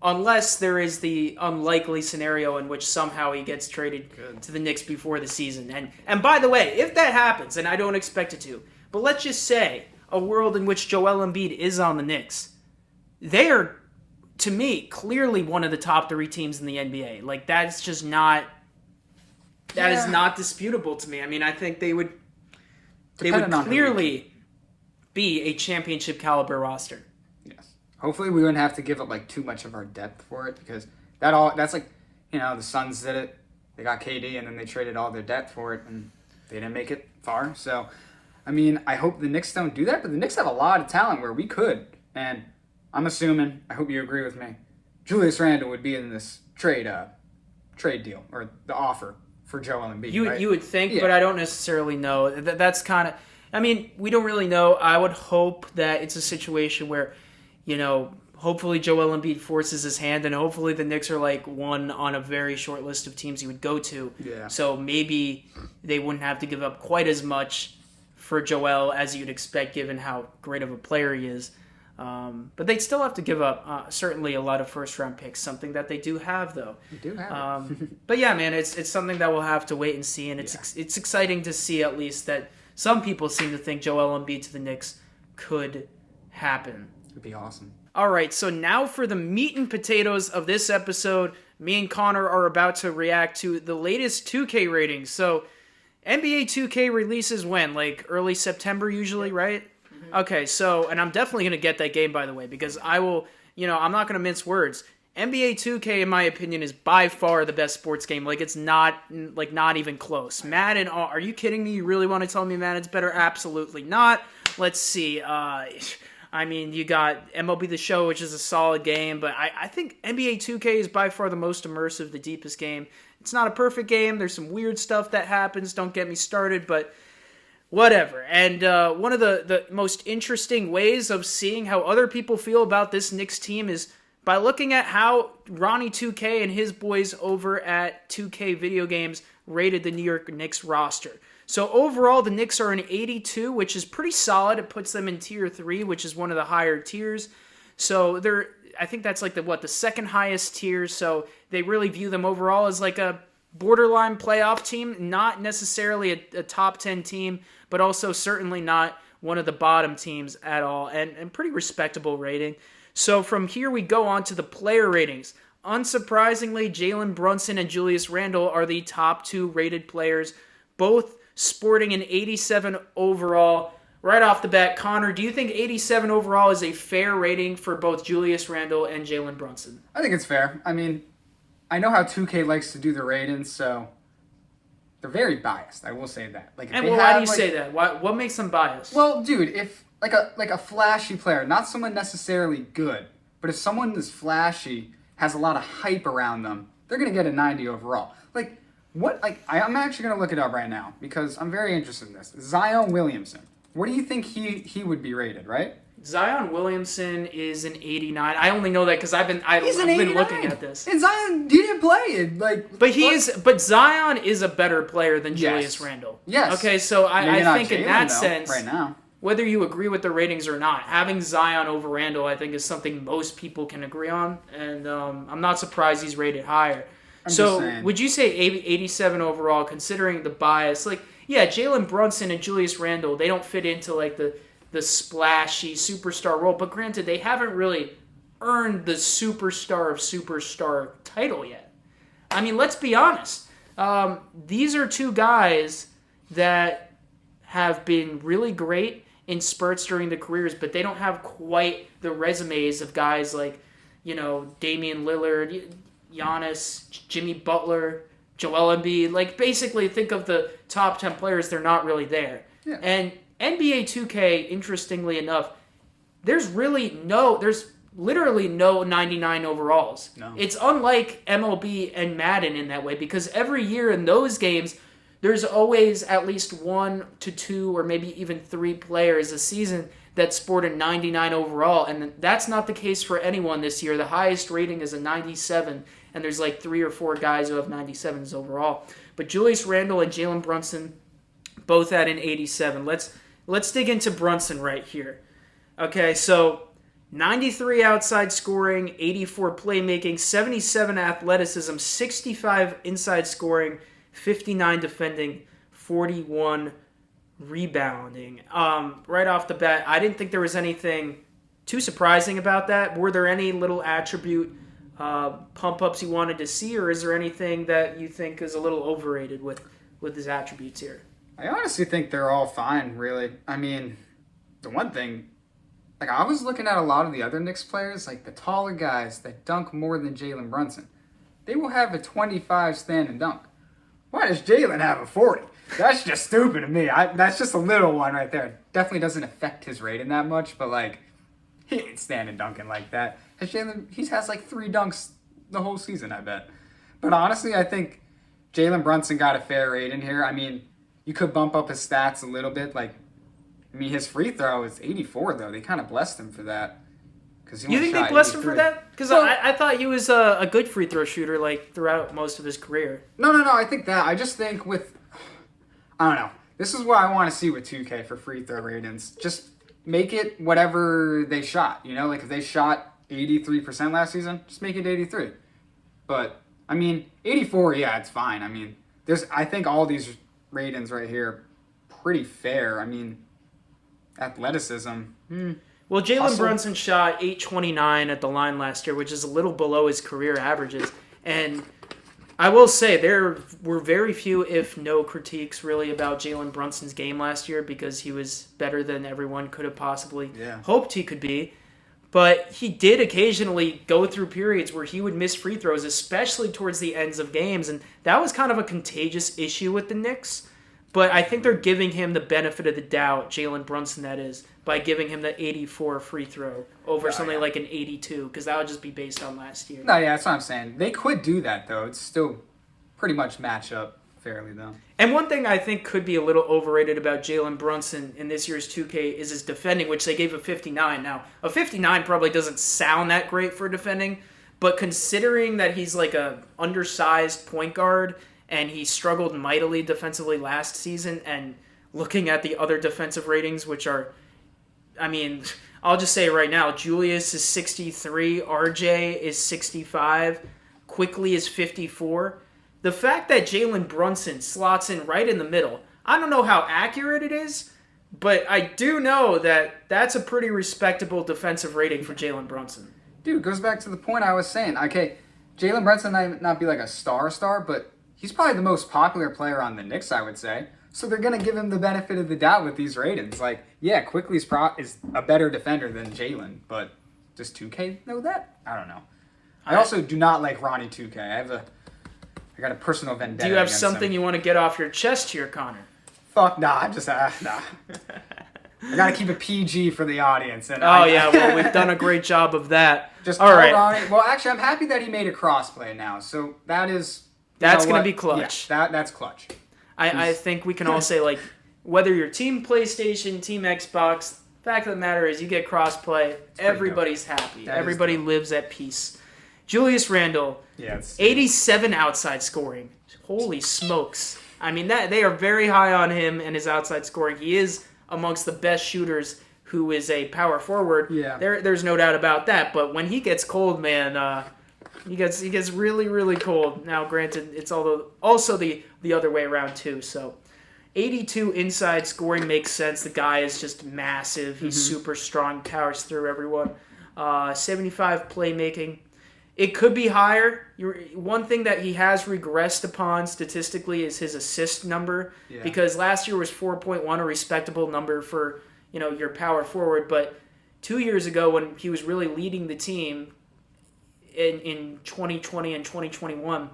unless there is the unlikely scenario in which somehow he gets traded to the Knicks before the season. And by the way, if that happens, and I don't expect it to, but let's just say a world in which Joel Embiid is on the Knicks, they are, to me, clearly one of the top 3 teams in the NBA. Like, that's just not... That is not disputable to me. I mean, I think they would clearly be a championship caliber roster. Yes. Hopefully we wouldn't have to give up like too much of our depth for it, because that's like, the Suns did it. They got KD and then they traded all their depth for it and they didn't make it far. So, I mean, I hope the Knicks don't do that, but the Knicks have a lot of talent where we could. And I'm assuming, I hope you agree with me, Julius Randle would be in this trade deal or the offer for Joel Embiid. You would think, but I don't necessarily know. That's kind of... I mean, we don't really know. I would hope that it's a situation where, hopefully Joel Embiid forces his hand, and hopefully the Knicks are like one on a very short list of teams he would go to. Yeah. So maybe they wouldn't have to give up quite as much for Joel as you'd expect given how great of a player he is. But they'd still have to give up certainly a lot of first-round picks, something that they do have, though. They do have it. But yeah, man, it's something that we'll have to wait and see, and it's exciting to see at least that some people seem to think Joel Embiid to the Knicks could happen. It'd be awesome. All right, so now for the meat and potatoes of this episode, me and Connor are about to react to the latest 2K ratings. So NBA 2K releases when? Like early September usually, right? Okay, so, and I'm definitely going to get that game, by the way, because I will, I'm not going to mince words. NBA 2K, in my opinion, is by far the best sports game. Like, it's not even close. Madden, are you kidding me? You really want to tell me Madden's better? Absolutely not. Let's see. I mean, you got MLB The Show, which is a solid game, but I think NBA 2K is by far the most immersive, the deepest game. It's not a perfect game. There's some weird stuff that happens. Don't get me started, but... whatever. And one of the most interesting ways of seeing how other people feel about this Knicks team is by looking at how Ronnie 2K and his boys over at 2K Video Games rated the New York Knicks roster. So overall, the Knicks are an 82, which is pretty solid. It puts them in Tier 3, which is one of the higher tiers. So I think that's like the second highest tier. So they really view them overall as like a borderline playoff team, not necessarily a top 10 team, but also certainly not one of the bottom teams at all, and pretty respectable rating. So from here we go on to the player ratings. Unsurprisingly, Jalen Brunson and Julius Randle are the top 2 rated players, both sporting an 87 overall, right off the bat, Connor, do you think 87 overall is a fair rating for both Julius Randle and Jalen Brunson? I think it's fair. I mean, I know how 2K likes to do the ratings, so they're very biased. I will say that. Like, if And they why have, do you say that? What makes them biased? Well, dude, if like a flashy player, not someone necessarily good, but if someone is flashy, has a lot of hype around them, they're gonna get a 90 overall. Like what? Like I'm actually gonna look it up right now because I'm very interested in this. Zion Williamson. What do you think he would be rated? Right? Zion Williamson is an 89. I only know that because I've been looking at this. And Zion didn't play it. But Zion is a better player than Julius Randle. Yes. Okay, so I think Jalen, in that though, sense, right now, whether you agree with the ratings or not, having Zion over Randle, I think, is something most people can agree on, and I'm not surprised he's rated higher. Would you say 87 overall, considering the bias? Like, yeah, Jalen Brunson and Julius Randle, they don't fit into like the splashy superstar role, but granted, they haven't really earned the superstar of superstar title yet. I mean, let's be honest. These are two guys that have been really great in spurts during their careers, but they don't have quite the resumes of guys like, Damian Lillard, Giannis, Jimmy Butler, Joel Embiid. Like, basically, think of the top 10 players, they're not really there. Yeah. And NBA 2K, interestingly enough, there's literally no 99 overalls. No. It's unlike MLB and Madden in that way, because every year in those games, there's always at least 1 to 2 or maybe even 3 players a season that sport a 99 overall, and that's not the case for anyone this year. The highest rating is a 97, and there's like 3 or 4 guys who have 97s overall. But Julius Randle and Jalen Brunson both at an 87. Let's dig into Brunson right here. Okay, so 93 outside scoring, 84 playmaking, 77 athleticism, 65 inside scoring, 59 defending, 41 rebounding. Right off the bat, I didn't think there was anything too surprising about that. Were there any little attribute pump-ups you wanted to see, or is there anything that you think is a little overrated with his attributes here? I honestly think they're all fine, really. I mean, the one thing, like I was looking at a lot of the other Knicks players, like the taller guys that dunk more than Jalen Brunson. They will have a 25 stand and dunk. Why does Jalen have a 40? That's just stupid to me. That's just a little one right there. Definitely doesn't affect his rating that much, but like, he ain't standing dunking like that. He has like 3 dunks the whole season, I bet. But honestly, I think Jalen Brunson got a fair rating here. I mean, you could bump up his stats a little bit. Like, I mean, his free throw is 84, though. They kind of blessed him for that. You think they blessed him for that? Because I thought he was a good free throw shooter like throughout most of his career. No. I think that. I just think I don't know. This is what I want to see with 2K for free throw ratings. Just make it whatever they shot. Like if they shot 83% last season, just make it 83. But, I mean, 84, yeah, it's fine. I mean, I think all these ratings right here pretty fair. I mean, athleticism. Well, Jalen Brunson shot 829 at the line last year, which is a little below his career averages. And I will say there were very few, if no, critiques really about Jalen Brunson's game last year because he was better than everyone could have possibly hoped he could be. But he did occasionally go through periods where he would miss free throws, especially towards the ends of games. And that was kind of a contagious issue with the Knicks. But I think they're giving him the benefit of the doubt, Jalen Brunson that is, by giving him the 84 free throw over something like an 82, because that would just be based on last year. No, yeah, that's what I'm saying. They could do that, though. It's still pretty much match up fairly, though. And one thing I think could be a little overrated about Jalen Brunson in this year's 2K is his defending, which they gave a 59. Now, a 59 probably doesn't sound that great for defending, but considering that he's like a undersized point guard and he struggled mightily defensively last season, and looking at the other defensive ratings, which are, I mean, I'll just say right now, Julius is 63, RJ is 65, Quickly is 54. The fact that Jalen Brunson slots in right in the middle, I don't know how accurate it is, but I do know that that's a pretty respectable defensive rating for Jalen Brunson. Dude, it goes back to the point I was saying. Okay, Jalen Brunson might not be like a star, but he's probably the most popular player on the Knicks, I would say. So they're going to give him the benefit of the doubt with these ratings. Like, yeah, Quickly's is a better defender than Jalen, but does 2K know that? I don't know. I also do not like Ronnie 2K. I got a personal vendetta. Do you have against something him. you want to get off your chest here, Connor? Fuck, nah. I'm just, nah. I got to keep it PG for the audience. And well, we've done a great job of that. Just all right. Ronnie. Well, actually, I'm happy that he made a crossplay now. So that's going to be clutch. Yeah, that's clutch. I think we can all say, like, whether you're Team PlayStation, Team Xbox, the fact of the matter is you get crossplay, everybody's happy. Everybody lives at peace. Julius Randle, 87 outside scoring. Holy smokes. I mean, they are very high on him and his outside scoring. He is amongst the best shooters who is a power forward. Yeah. There's no doubt about that. But when he gets cold, man, he gets really, really cold. Now, granted, it's also the other way around, too. So 82 inside scoring makes sense. The guy is just massive. He's super strong, powers through everyone. 75 playmaking. It could be higher. One thing that he has regressed upon statistically is his assist number, because last year was 4.1, a respectable number for your power forward. But 2 years ago, when he was really leading the team in 2020 and 2021,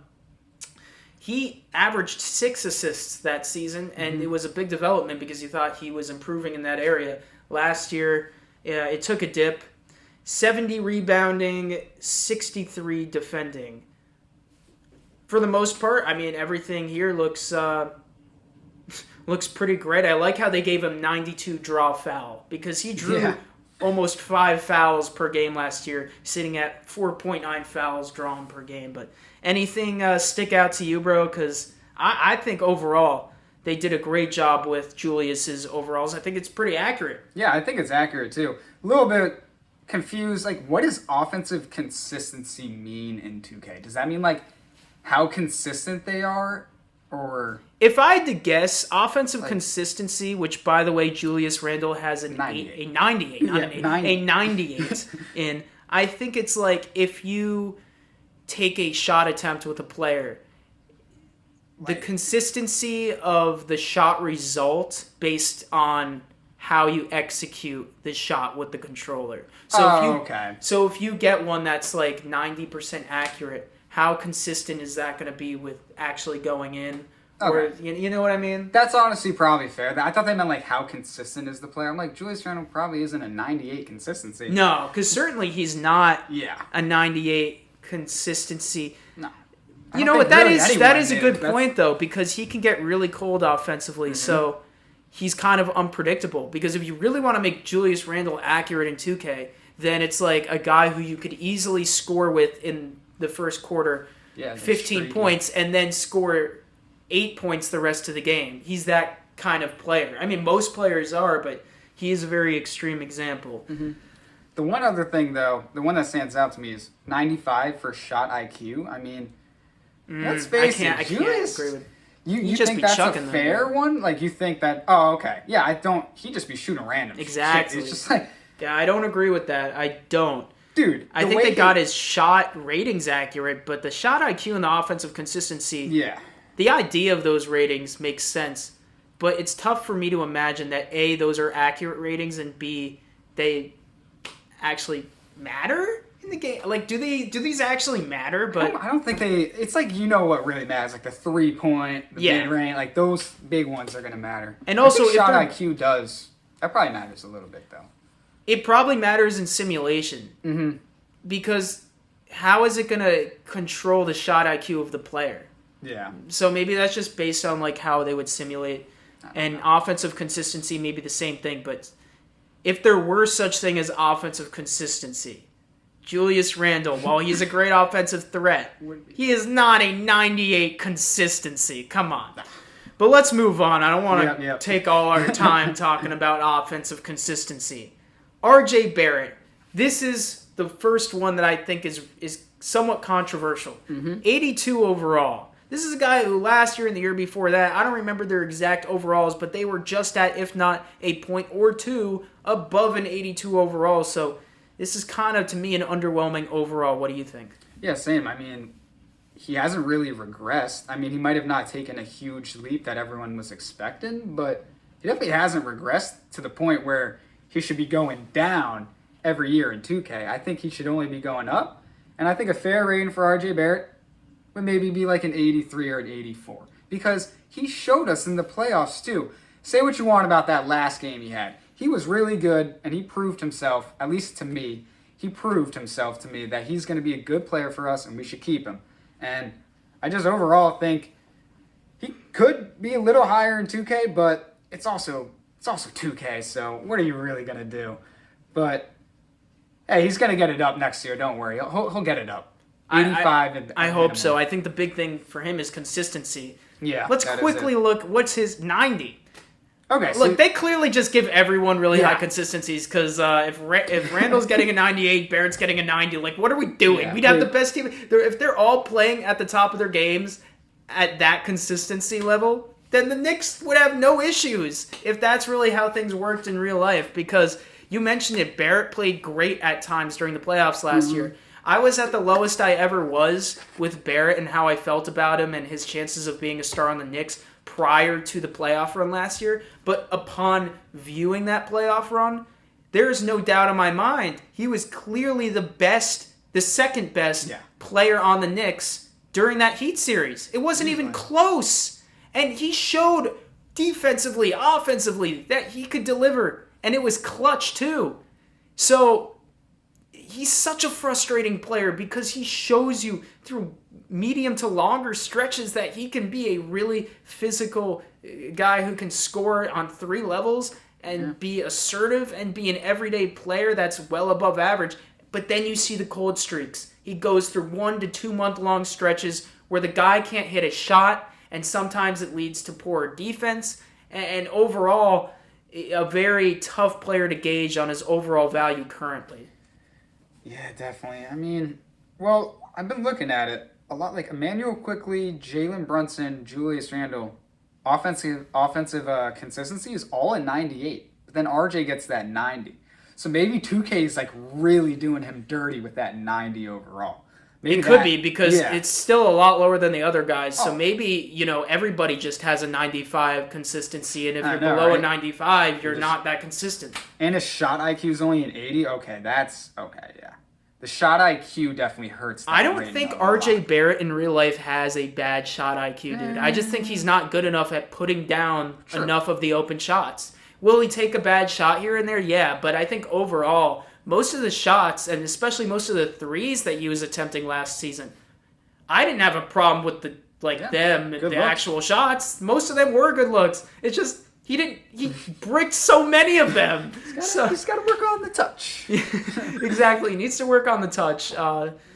he averaged 6 assists that season, and it was a big development because you thought he was improving in that area. Last year, it took a dip. 70 rebounding, 63 defending. For the most part, I mean, everything here looks pretty great. I like how they gave him 92 draw foul, because he drew almost 5 fouls per game last year, sitting at 4.9 fouls drawn per game. But anything stick out to you, bro? Because I think overall they did a great job with Julius's overalls. I think it's pretty accurate. Yeah, I think it's accurate too. A little bit confused, like, what does offensive consistency mean in 2K? Does that mean, like, how consistent they are? Or if I had to guess, offensive consistency, which, by the way, Julius Randle has a 98 in, I think it's like if you take a shot attempt with a player, the consistency of the shot result based on how you execute the shot with the controller. So if you get one that's like 90% accurate, how consistent is that going to be with actually going in? Or you know what I mean? That's honestly probably fair. I thought they meant like how consistent is the player. I'm like, Julius Randle probably isn't a 98 consistency. No, because certainly he's not Yeah. a 98 consistency. No. You know what? That is a good point, though, because he can get really cold offensively. So he's kind of unpredictable. Because if you really want to make Julius Randle accurate in 2K, then it's like a guy who you could easily score with in the first quarter, 15 points, and then score 8 points the rest of the game. He's that kind of player. I mean, most players are, but he is a very extreme example. The one other thing, though, the one that stands out to me is 95 for shot IQ. I mean, let's face it, Julius, agree with you think that's a fair one? Like, you think that, he'd just be shooting random Exactly. shit. It's just like... Yeah, I don't agree with that. I don't. Dude, I think they got his shot ratings accurate, but the shot IQ and the offensive consistency, the idea of those ratings makes sense. But it's tough for me to imagine that A, those are accurate ratings, and B, they actually matter in the game. Like, do these actually matter? But I don't think they... It's like, what really matters. Like the 3-point, the mid-range. Like, those big ones are going to matter. And also, I think shot IQ does... That probably matters a little bit, though. It probably matters in simulation. Because how is it going to control the shot IQ of the player? Yeah. So maybe that's just based on like how they would simulate. And offensive consistency may be the same thing. But if there were such thing as offensive consistency, Julius Randle, while he's a great offensive threat, he is not a 98 consistency. Come on. But let's move on. I don't want to take all our time talking about offensive consistency. RJ Barrett. This is the first one that I think is somewhat controversial. 82 overall. This is a guy who last year and the year before that, I don't remember their exact overalls, but they were just at, if not a point or two, above an 82 overall. So this is kind of, to me, an underwhelming overall. What do you think? Yeah, same. I mean, he hasn't really regressed. I mean, he might have not taken a huge leap that everyone was expecting, but he definitely hasn't regressed to the point where he should be going down every year in 2K. I think he should only be going up, and I think a fair rating for RJ Barrett would maybe be like an 83 or an 84, because he showed us in the playoffs too. Say what you want about that last game he had. He was really good, and he proved himself, at least to me, he proved himself to me that he's going to be a good player for us, and we should keep him. And I just overall think he could be a little higher in 2K, but it's also 2K, so what are you really going to do? But, hey, he's going to get it up next year. Don't worry. He'll get it up. 85. I hope so. I think the big thing for him is consistency. Yeah. Let's quickly look. What's his 90? Okay. Look, they clearly just give everyone really high consistencies because if Randall's getting a 98, Barrett's getting a 90, like, what are we doing? Yeah, We'd have the best team. If they're all playing at the top of their games at that consistency level, then the Knicks would have no issues if that's really how things worked in real life. Because you mentioned it, Barrett played great at times during the playoffs last year. I was at the lowest I ever was with Barrett and how I felt about him and his chances of being a star on the Knicks prior to the playoff run last year. But upon viewing that playoff run, there is no doubt in my mind he was clearly the second best player on the Knicks during that Heat series. It wasn't even close. And he showed defensively, offensively, that he could deliver. And it was clutch too. So he's such a frustrating player because he shows you through medium to longer stretches that he can be a really physical guy who can score on 3 levels and be assertive and be an everyday player that's well above average. But then you see the cold streaks. He goes through 1 to 2 month long stretches where the guy can't hit a shot, and sometimes it leads to poor defense. And overall, a very tough player to gauge on his overall value currently. Yeah, definitely. I mean, well, I've been looking at it a lot. Like Emmanuel Quickly, Jalen Brunson, Julius Randle, offensive consistency is all at 98. But then RJ gets that 90. So maybe 2K is like really doing him dirty with that 90 overall. Maybe it could be because it's still a lot lower than the other guys. So maybe, everybody just has a 95 consistency. And if you're below a 95, you're not that consistent. And his shot IQ is only an 80? Okay, that's okay, yeah. The shot IQ definitely hurts. I don't think RJ Barrett in real life has a bad shot IQ, dude. I just think he's not good enough at putting down enough of the open shots. Will he take a bad shot here and there? Yeah, but I think overall, most of the shots, and especially most of the threes that he was attempting last season, I didn't have a problem with the actual shots. Most of them were good looks. It's just he bricked so many of them. He's got to work on the touch. Exactly, he needs to work on the touch. He'll be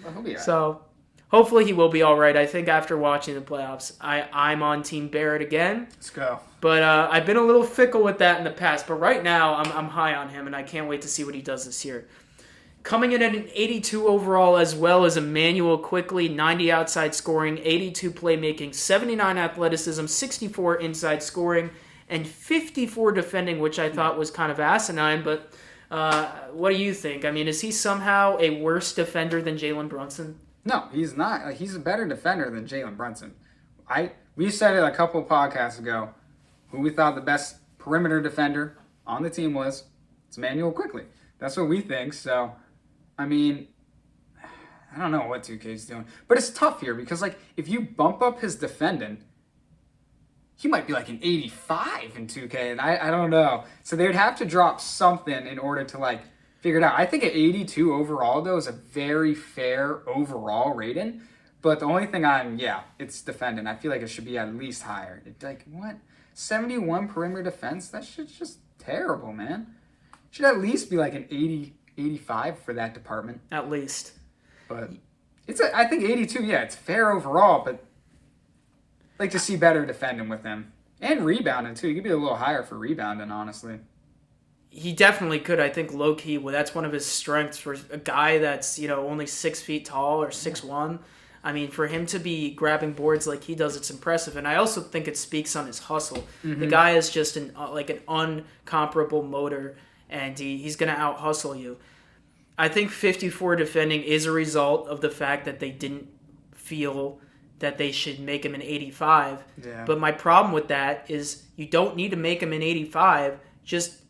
all right. So hopefully he will be all right. I think after watching the playoffs, I'm on Team Barrett again. Let's go. But I've been a little fickle with that in the past. But right now, I'm high on him, and I can't wait to see what he does this year. Coming in at an 82 overall, as well as Emmanuel Quickly, 90 outside scoring, 82 playmaking, 79 athleticism, 64 inside scoring, and 54 defending, which I thought was kind of asinine. But what do you think? I mean, is he somehow a worse defender than Jalen Brunson? No, he's not. He's a better defender than Jalen Brunson. We said it a couple of podcasts ago. Who we thought the best perimeter defender on the team was. It's Emmanuel Quickly. That's what we think. So, I mean, I don't know what 2K's doing. But it's tough here because, if you bump up his defending, he might be like an 85 in 2K. And I don't know. So they would have to drop something in order to, figure it out. I think an 82 overall, though, is a very fair overall rating. But the only thing it's defending. I feel like it should be at least higher. It's what? 71 perimeter defense? That shit's just terrible, man. Should at least be like an 80, 85 for that department. At least. But I think 82, it's fair overall, but I'd like to see better defending with him. And rebounding, too. You could be a little higher for rebounding, honestly. He definitely could. I think low-key, that's one of his strengths for a guy that's, only 6 feet tall or 6'1". I mean, for him to be grabbing boards like he does, it's impressive. And I also think it speaks on his hustle. Mm-hmm. The guy is just an uncomparable motor, and he's going to out-hustle you. I think 54 defending is a result of the fact that they didn't feel that they should make him an 85. Yeah. But my problem with that is you don't need to make him an 85. Just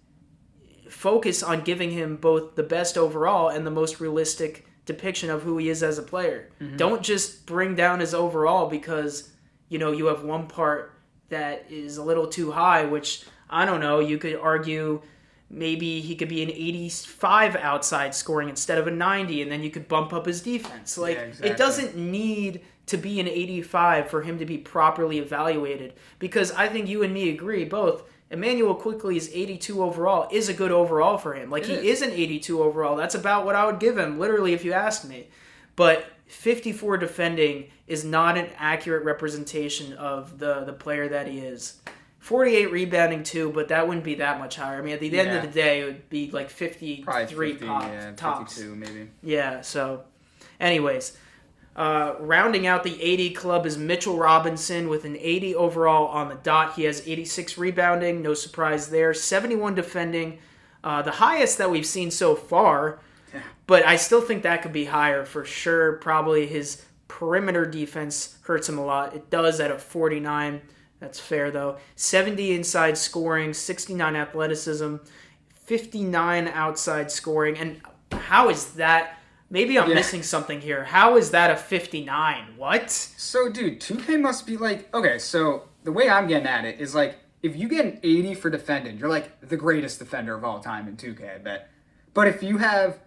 focus on giving him both the best overall and the most realistic depiction of who he is as a player. Mm-hmm. Don't just bring down his overall because, you have one part that is a little too high, which, I don't know, you could argue maybe he could be an 85 outside scoring instead of a 90, and then you could bump up his defense. Like, exactly. It doesn't need to be an 85 for him to be properly evaluated, because I think you and me agree both. Emmanuel Quickley's 82 overall is a good overall for him. Like, he is an 82 overall. That's about what I would give him, literally, if you asked me. But 54 defending is not an accurate representation of the player that he is. 48 rebounding too, but that wouldn't be that much higher. I mean, at the end of the day, it would be like 53 Probably 50, tops. 52 maybe. Yeah, so anyways, rounding out the 80 club is Mitchell Robinson with an 80 overall on the dot. He has 86 rebounding, no surprise there. 71 defending, the highest that we've seen so far, but I still think that could be higher for sure. Probably his perimeter defense hurts him a lot. It does at a 49. That's fair, though. 70 inside scoring, 69 athleticism, 59 outside scoring. And how is that? Maybe I'm missing something here. How is that a 59? What? So, dude, 2K must be like... Okay, so the way I'm getting at it is like, if you get an 80 for defending, you're like the greatest defender of all time in 2K, I bet. But if you have,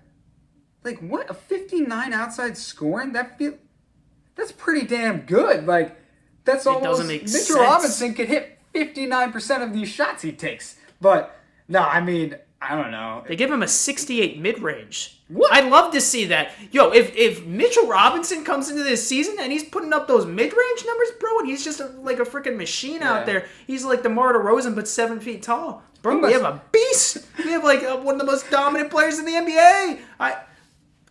like, what? A 59 outside scoring? That's pretty damn good. Like... That's almost... doesn't make Mitchell sense. Robinson could hit 59% of these shots he takes. But, no, I mean, I don't know. They give him a 68 mid-range. What? I'd love to see that. Yo, if Mitchell Robinson comes into this season and he's putting up those mid-range numbers, bro, and he's just like a freaking machine out there. He's like DeMar DeRozan, but 7 feet tall. Bro, we have a beast. We have like one of the most dominant players in the NBA.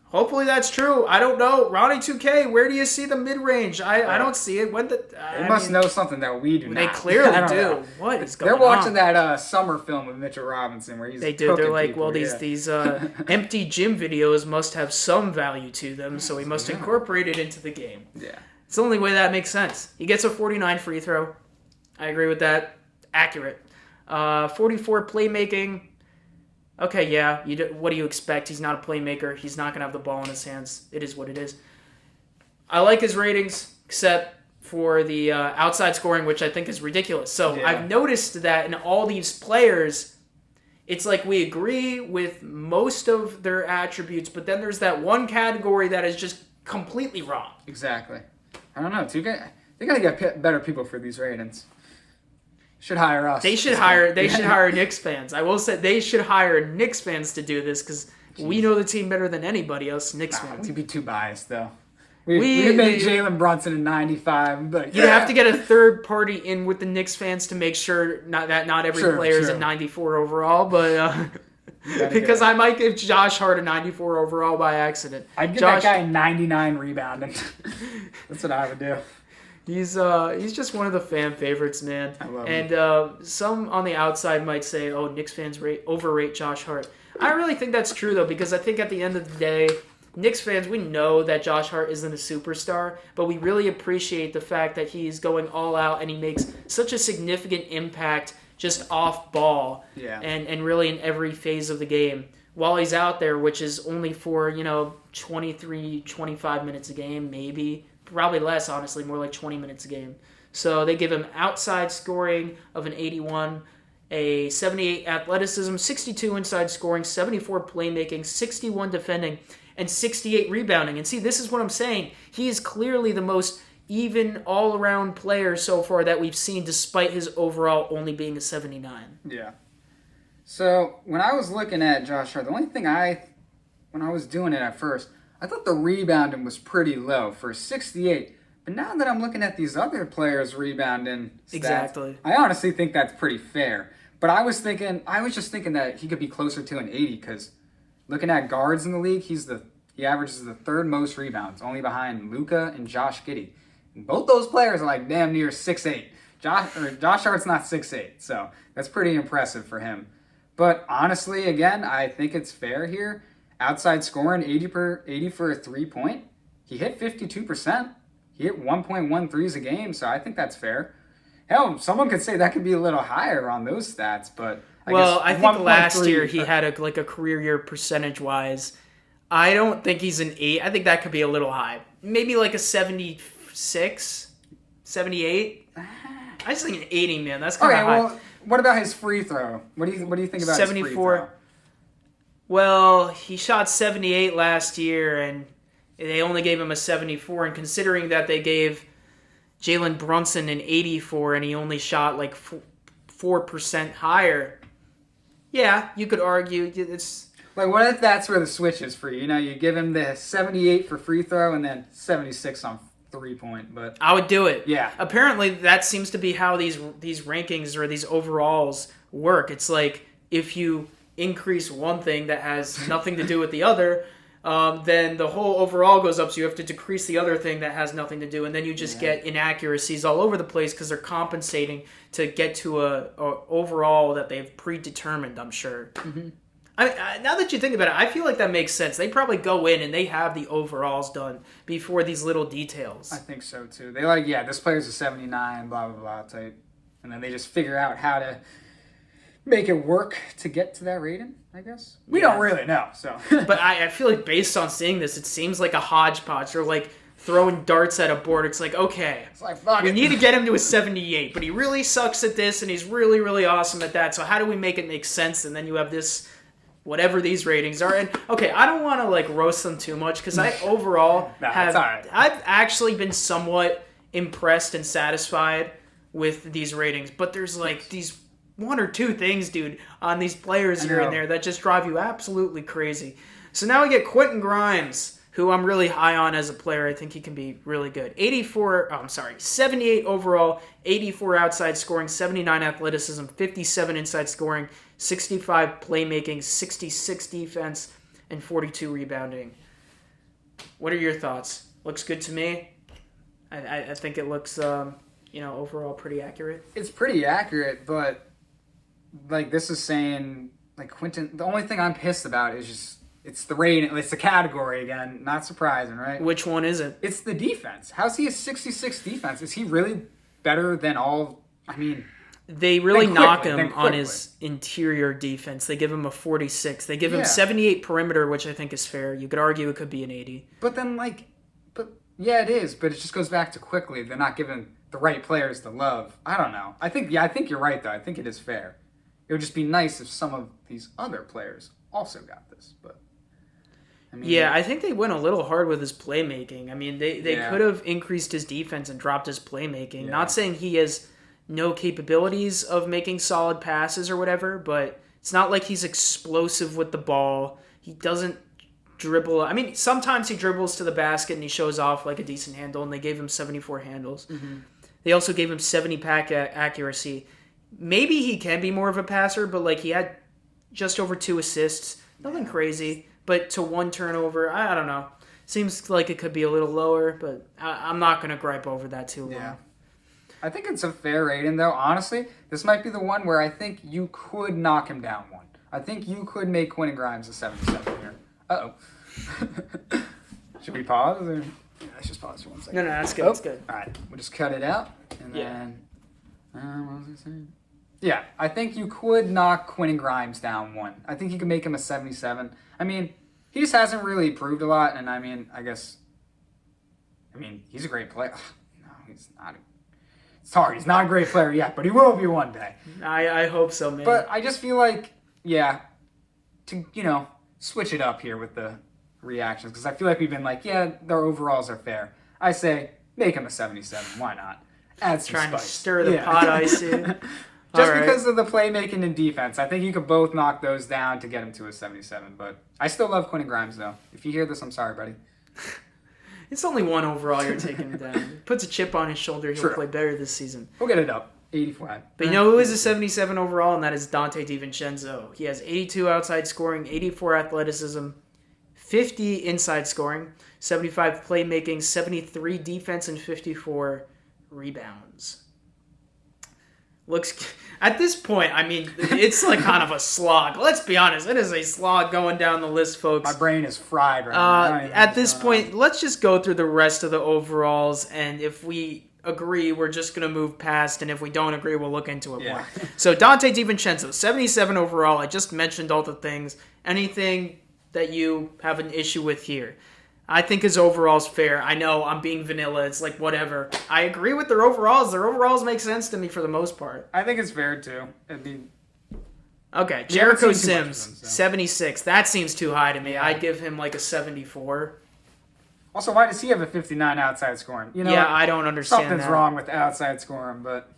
Hopefully that's true. I don't know. Ronnie 2K, where do you see the mid-range? I don't see it. They must know something that we do not. They clearly do. Know. What is going on? They're watching that summer film with Mitchell Robinson where he's They do. They're like, people, well, these empty gym videos must have some value to them, so we must incorporate it into the game. Yeah. It's the only way that makes sense. He gets a 49 free throw. I agree with that. Accurate. 44 playmaking. Okay, yeah. What do you expect? He's not a playmaker. He's not going to have the ball in his hands. It is what it is. I like his ratings, except for the outside scoring, which I think is ridiculous. So I've noticed that in all these players, it's like we agree with most of their attributes, but then there's that one category that is just completely wrong. Exactly. I don't know. They got to get better people for these ratings. Should hire us. They should hire Knicks fans. I will say they should hire Knicks fans to do this because we know the team better than anybody else. Knicks fans. We'd be too biased though. We made Jalen Brunson in '95, but you'd have to get a third party in with the Knicks fans to make sure not every player is a 94 overall, but because I might give Josh Hart a 94 overall by accident. I'd give that guy a 99 rebounding. That's what I would do. He's just one of the fan favorites, man. I love him. And some on the outside might say, "Oh, Knicks fans overrate Josh Hart." I really think that's true though, because I think at the end of the day, Knicks fans, we know that Josh Hart isn't a superstar, but we really appreciate the fact that he's going all out and he makes such a significant impact just off ball, and really in every phase of the game while he's out there, which is only for 23, 25 minutes a game, maybe. Probably less, honestly, more like 20 minutes a game. So they give him outside scoring of an 81, a 78 athleticism, 62 inside scoring, 74 playmaking, 61 defending, and 68 rebounding. And see, this is what I'm saying. He is clearly the most even all-around player so far that we've seen, despite his overall only being a 79. Yeah. So when I was looking at Josh Hart, the only thing when I was doing it at first, I thought the rebounding was pretty low for 68. But now that I'm looking at these other players' rebounding stats, exactly, I honestly think that's pretty fair. But I was just thinking that he could be closer to an 80 because looking at guards in the league, he averages the third most rebounds, only behind Luka and Josh Giddey. And both those players are like damn near 6'8". Josh Hart's not 6'8", so that's pretty impressive for him. But honestly, again, I think it's fair here. Outside scoring, 80 for a 3-point. He hit 52%. he hit 1.1 threes a game, so I think that's fair. Hell, someone could say that could be a little higher on those stats, but I think last year he 1.3 had a career year percentage-wise. I don't think he's an 8. I think that could be a little high. Maybe like a 76, 78. I just think an 80, man. That's kind of high. Well, what about his free throw? What do you think about 74. his free throw? Well, he shot 78 last year, and they only gave him a 74. And considering that they gave Jalen Brunson an 84, and he only shot like 4% higher, yeah, you could argue it's... Like, what if that's where the switch is for you? You know, you give him the 78 for free throw and then 76 on 3-point, but... I would do it. Yeah. Apparently, that seems to be how these rankings or these overalls work. It's like, if you increase one thing that has nothing to do with the other, then the whole overall goes up, so you have to decrease the other thing that has nothing to do, and then you just get inaccuracies all over the place because they're compensating to get to a overall that they've predetermined, I'm sure. Mm-hmm. Now that you think about it, I feel like that makes sense. They probably go in and they have the overalls done before these little details. I think so, too. They this player's a 79, blah, blah, blah type. And then they just figure out how to make it work to get to that rating, I guess. We don't really know, so. But I feel like based on seeing this, it seems like a hodgepodge. They're like throwing darts at a board. It's like, okay, we need to get him to a 78, but he really sucks at this and he's really, really awesome at that. So how do we make it make sense? And then you have this... whatever these ratings are. And okay, I don't want to like roast them too much because I overall I've actually been somewhat impressed and satisfied with these ratings. But there's like these one or two things, dude, on these players here and there that just drive you absolutely crazy. So now we get Quentin Grimes, who I'm really high on as a player. I think he can be really good. 78 overall, 84 outside scoring, 79 athleticism, 57 inside scoring, 65 playmaking, 66 defense, and 42 rebounding. What are your thoughts? Looks good to me. I think it looks, overall pretty accurate. It's pretty accurate, but like this is saying, like Quentin, the only thing I'm pissed about is just it's the rating, it's the category again. Not surprising, right? Which one is it? It's the defense. How's he a 66 defense? Is he really better than all? I mean, they really knock him on his interior defense. They give him a 46. They give him 78 perimeter, which I think is fair. You could argue it could be an 80. But then, it is. But it just goes back to quickly. They're not giving the right players the love. I don't know. I think you're right though. I think it is fair. It would just be nice if some of these other players also got this, but. I think they went a little hard with his playmaking. I mean, they could have increased his defense and dropped his playmaking. Yeah. Not saying he has no capabilities of making solid passes or whatever, but it's not like he's explosive with the ball. He doesn't dribble. I mean, sometimes he dribbles to the basket and he shows off like a decent handle, and they gave him 74 handles. Mm-hmm. They also gave him 70 pack accuracy. Maybe he can be more of a passer, but like he had just over 2 assists. Nothing crazy. But to 1 turnover, I don't know. Seems like it could be a little lower, but I'm not going to gripe over that too long. Yeah. I think it's a fair rating, though. Honestly, this might be the one where I think you could knock him down 1. I think you could make Quentin Grimes a 77 here. Uh-oh. Should we pause? Or? Yeah, let's just pause for 1 second. No, that's good. That's good. All right. We'll just cut it out. And then... what was I saying? Yeah, I think you could knock Quentin Grimes down 1. I think you can make him a 77. I mean, he just hasn't really improved a lot, and he's a great player. No, he's not. Sorry, he's not a great player yet, but he will be one day. I hope so, man. But I just feel like, to, switch it up here with the reactions, because I feel like we've been like, their overalls are fair. I say, make him a 77. Why not? Add some Trying spice. To stir the pot, I see. Just because of the playmaking and defense. I think you could both knock those down to get him to a 77. But I still love Quentin Grimes, though. If you hear this, I'm sorry, buddy. It's only 1 overall you're taking him down. Puts a chip on his shoulder. He'll play better this season. We'll get it up. 84. But you know who is a 77 overall? And that is Dante DiVincenzo. He has 82 outside scoring, 84 athleticism, 50 inside scoring, 75 playmaking, 73 defense, and 54 rebounds. At this point, I mean, it's like kind of a slog. Let's be honest. It is a slog going down the list, folks. My brain is fried right now. I don't even know At this what's going point, let's just go through the rest of the overalls, and if we agree, we're just going to move past, and if we don't agree, we'll look into it more. So Dante DiVincenzo, 77 overall. I just mentioned all the things. Anything that you have an issue with here? I think his overall's fair. I know I'm being vanilla. It's like, whatever. I agree with their overalls. Their overalls make sense to me for the most part. I think it's fair, too. I mean... Okay, We haven't Jericho seen too much of Sims, him, so. 76. That seems too high to me. Yeah. I'd give him like a 74. Also, why does he have a 59 outside scoring? You know, Yeah, I don't understand something's that. wrong with outside scoring, but...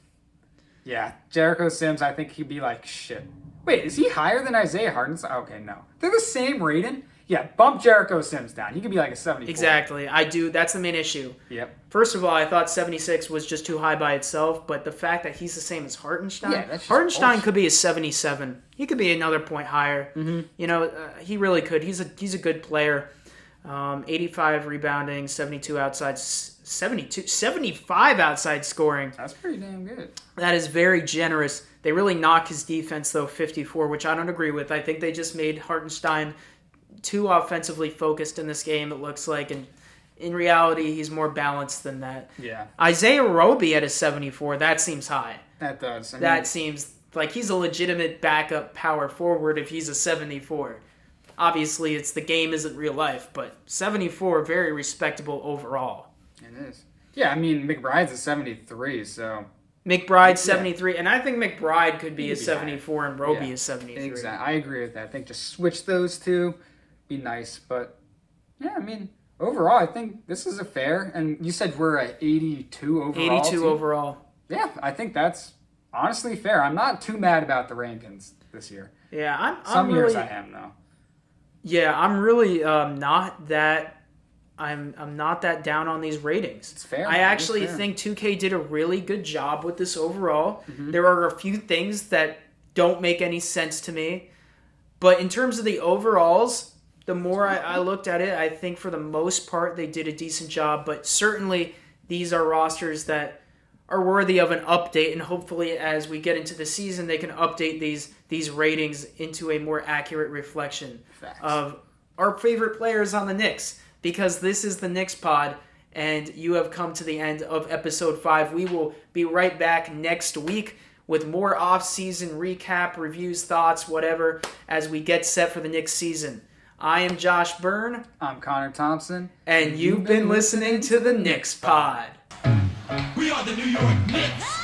Yeah, Jericho Sims, I think he'd be like, shit. Wait, is he higher than Isaiah Hartenstein? Okay, no. They're the same rating? Yeah, bump Jericho Sims down. He could be like a 74. Exactly. I do. That's the main issue. Yep. First of all, I thought 76 was just too high by itself, but the fact that he's the same as Hartenstein, Yeah, that's just Hartenstein bullshit. could be a 77. He could be another point higher. Mm-hmm. You know, he really could. He's a good player. 85 rebounding, 72 outside, 75 outside scoring. That's pretty damn good. That is very generous. They really knock his defense, though, 54, which I don't agree with. I think they just made Hartenstein too offensively focused in this game, it looks like, and in reality, he's more balanced than that. Yeah, Isaiah Roby at a 74, that seems high. that does. I mean, That seems like he's a legitimate backup power forward if he's a 74. Obviously, the game isn't real life, but 74, very respectable overall. It is. Yeah, I mean, McBride's a 73, so... McBride 73, and I think McBride could be He a could be 74 and Roby Yeah, is 73. Exactly. I agree with that. I think just switch those two, be nice. But, yeah, I mean, overall, I think this is a fair. And you said we're at 82 overall. 82 too? overall. Yeah, I think that's honestly fair. I'm not too mad about the rankings this year. Yeah, I'm Some really, years I am, though. Yeah, I'm really not that. I'm not that down on these ratings. It's fair. I actually It's fair. think 2K did a really good job with this overall. Mm-hmm. There are a few things that don't make any sense to me, but in terms of the overalls, the more I looked at it, I think for the most part they did a decent job. But certainly these are rosters that are worthy of an update, and hopefully as we get into the season, they can update these ratings into a more accurate reflection Facts. of our favorite players on the Knicks. Because this is the Knicks Pod, and you have come to the end of episode 5. We will be right back next week with more off-season recap, reviews, thoughts, whatever, as we get set for the Knicks season. I am Josh Byrne, I'm Connor Thompson. and you've been listening to the Knicks Pod. We are the New York Knicks.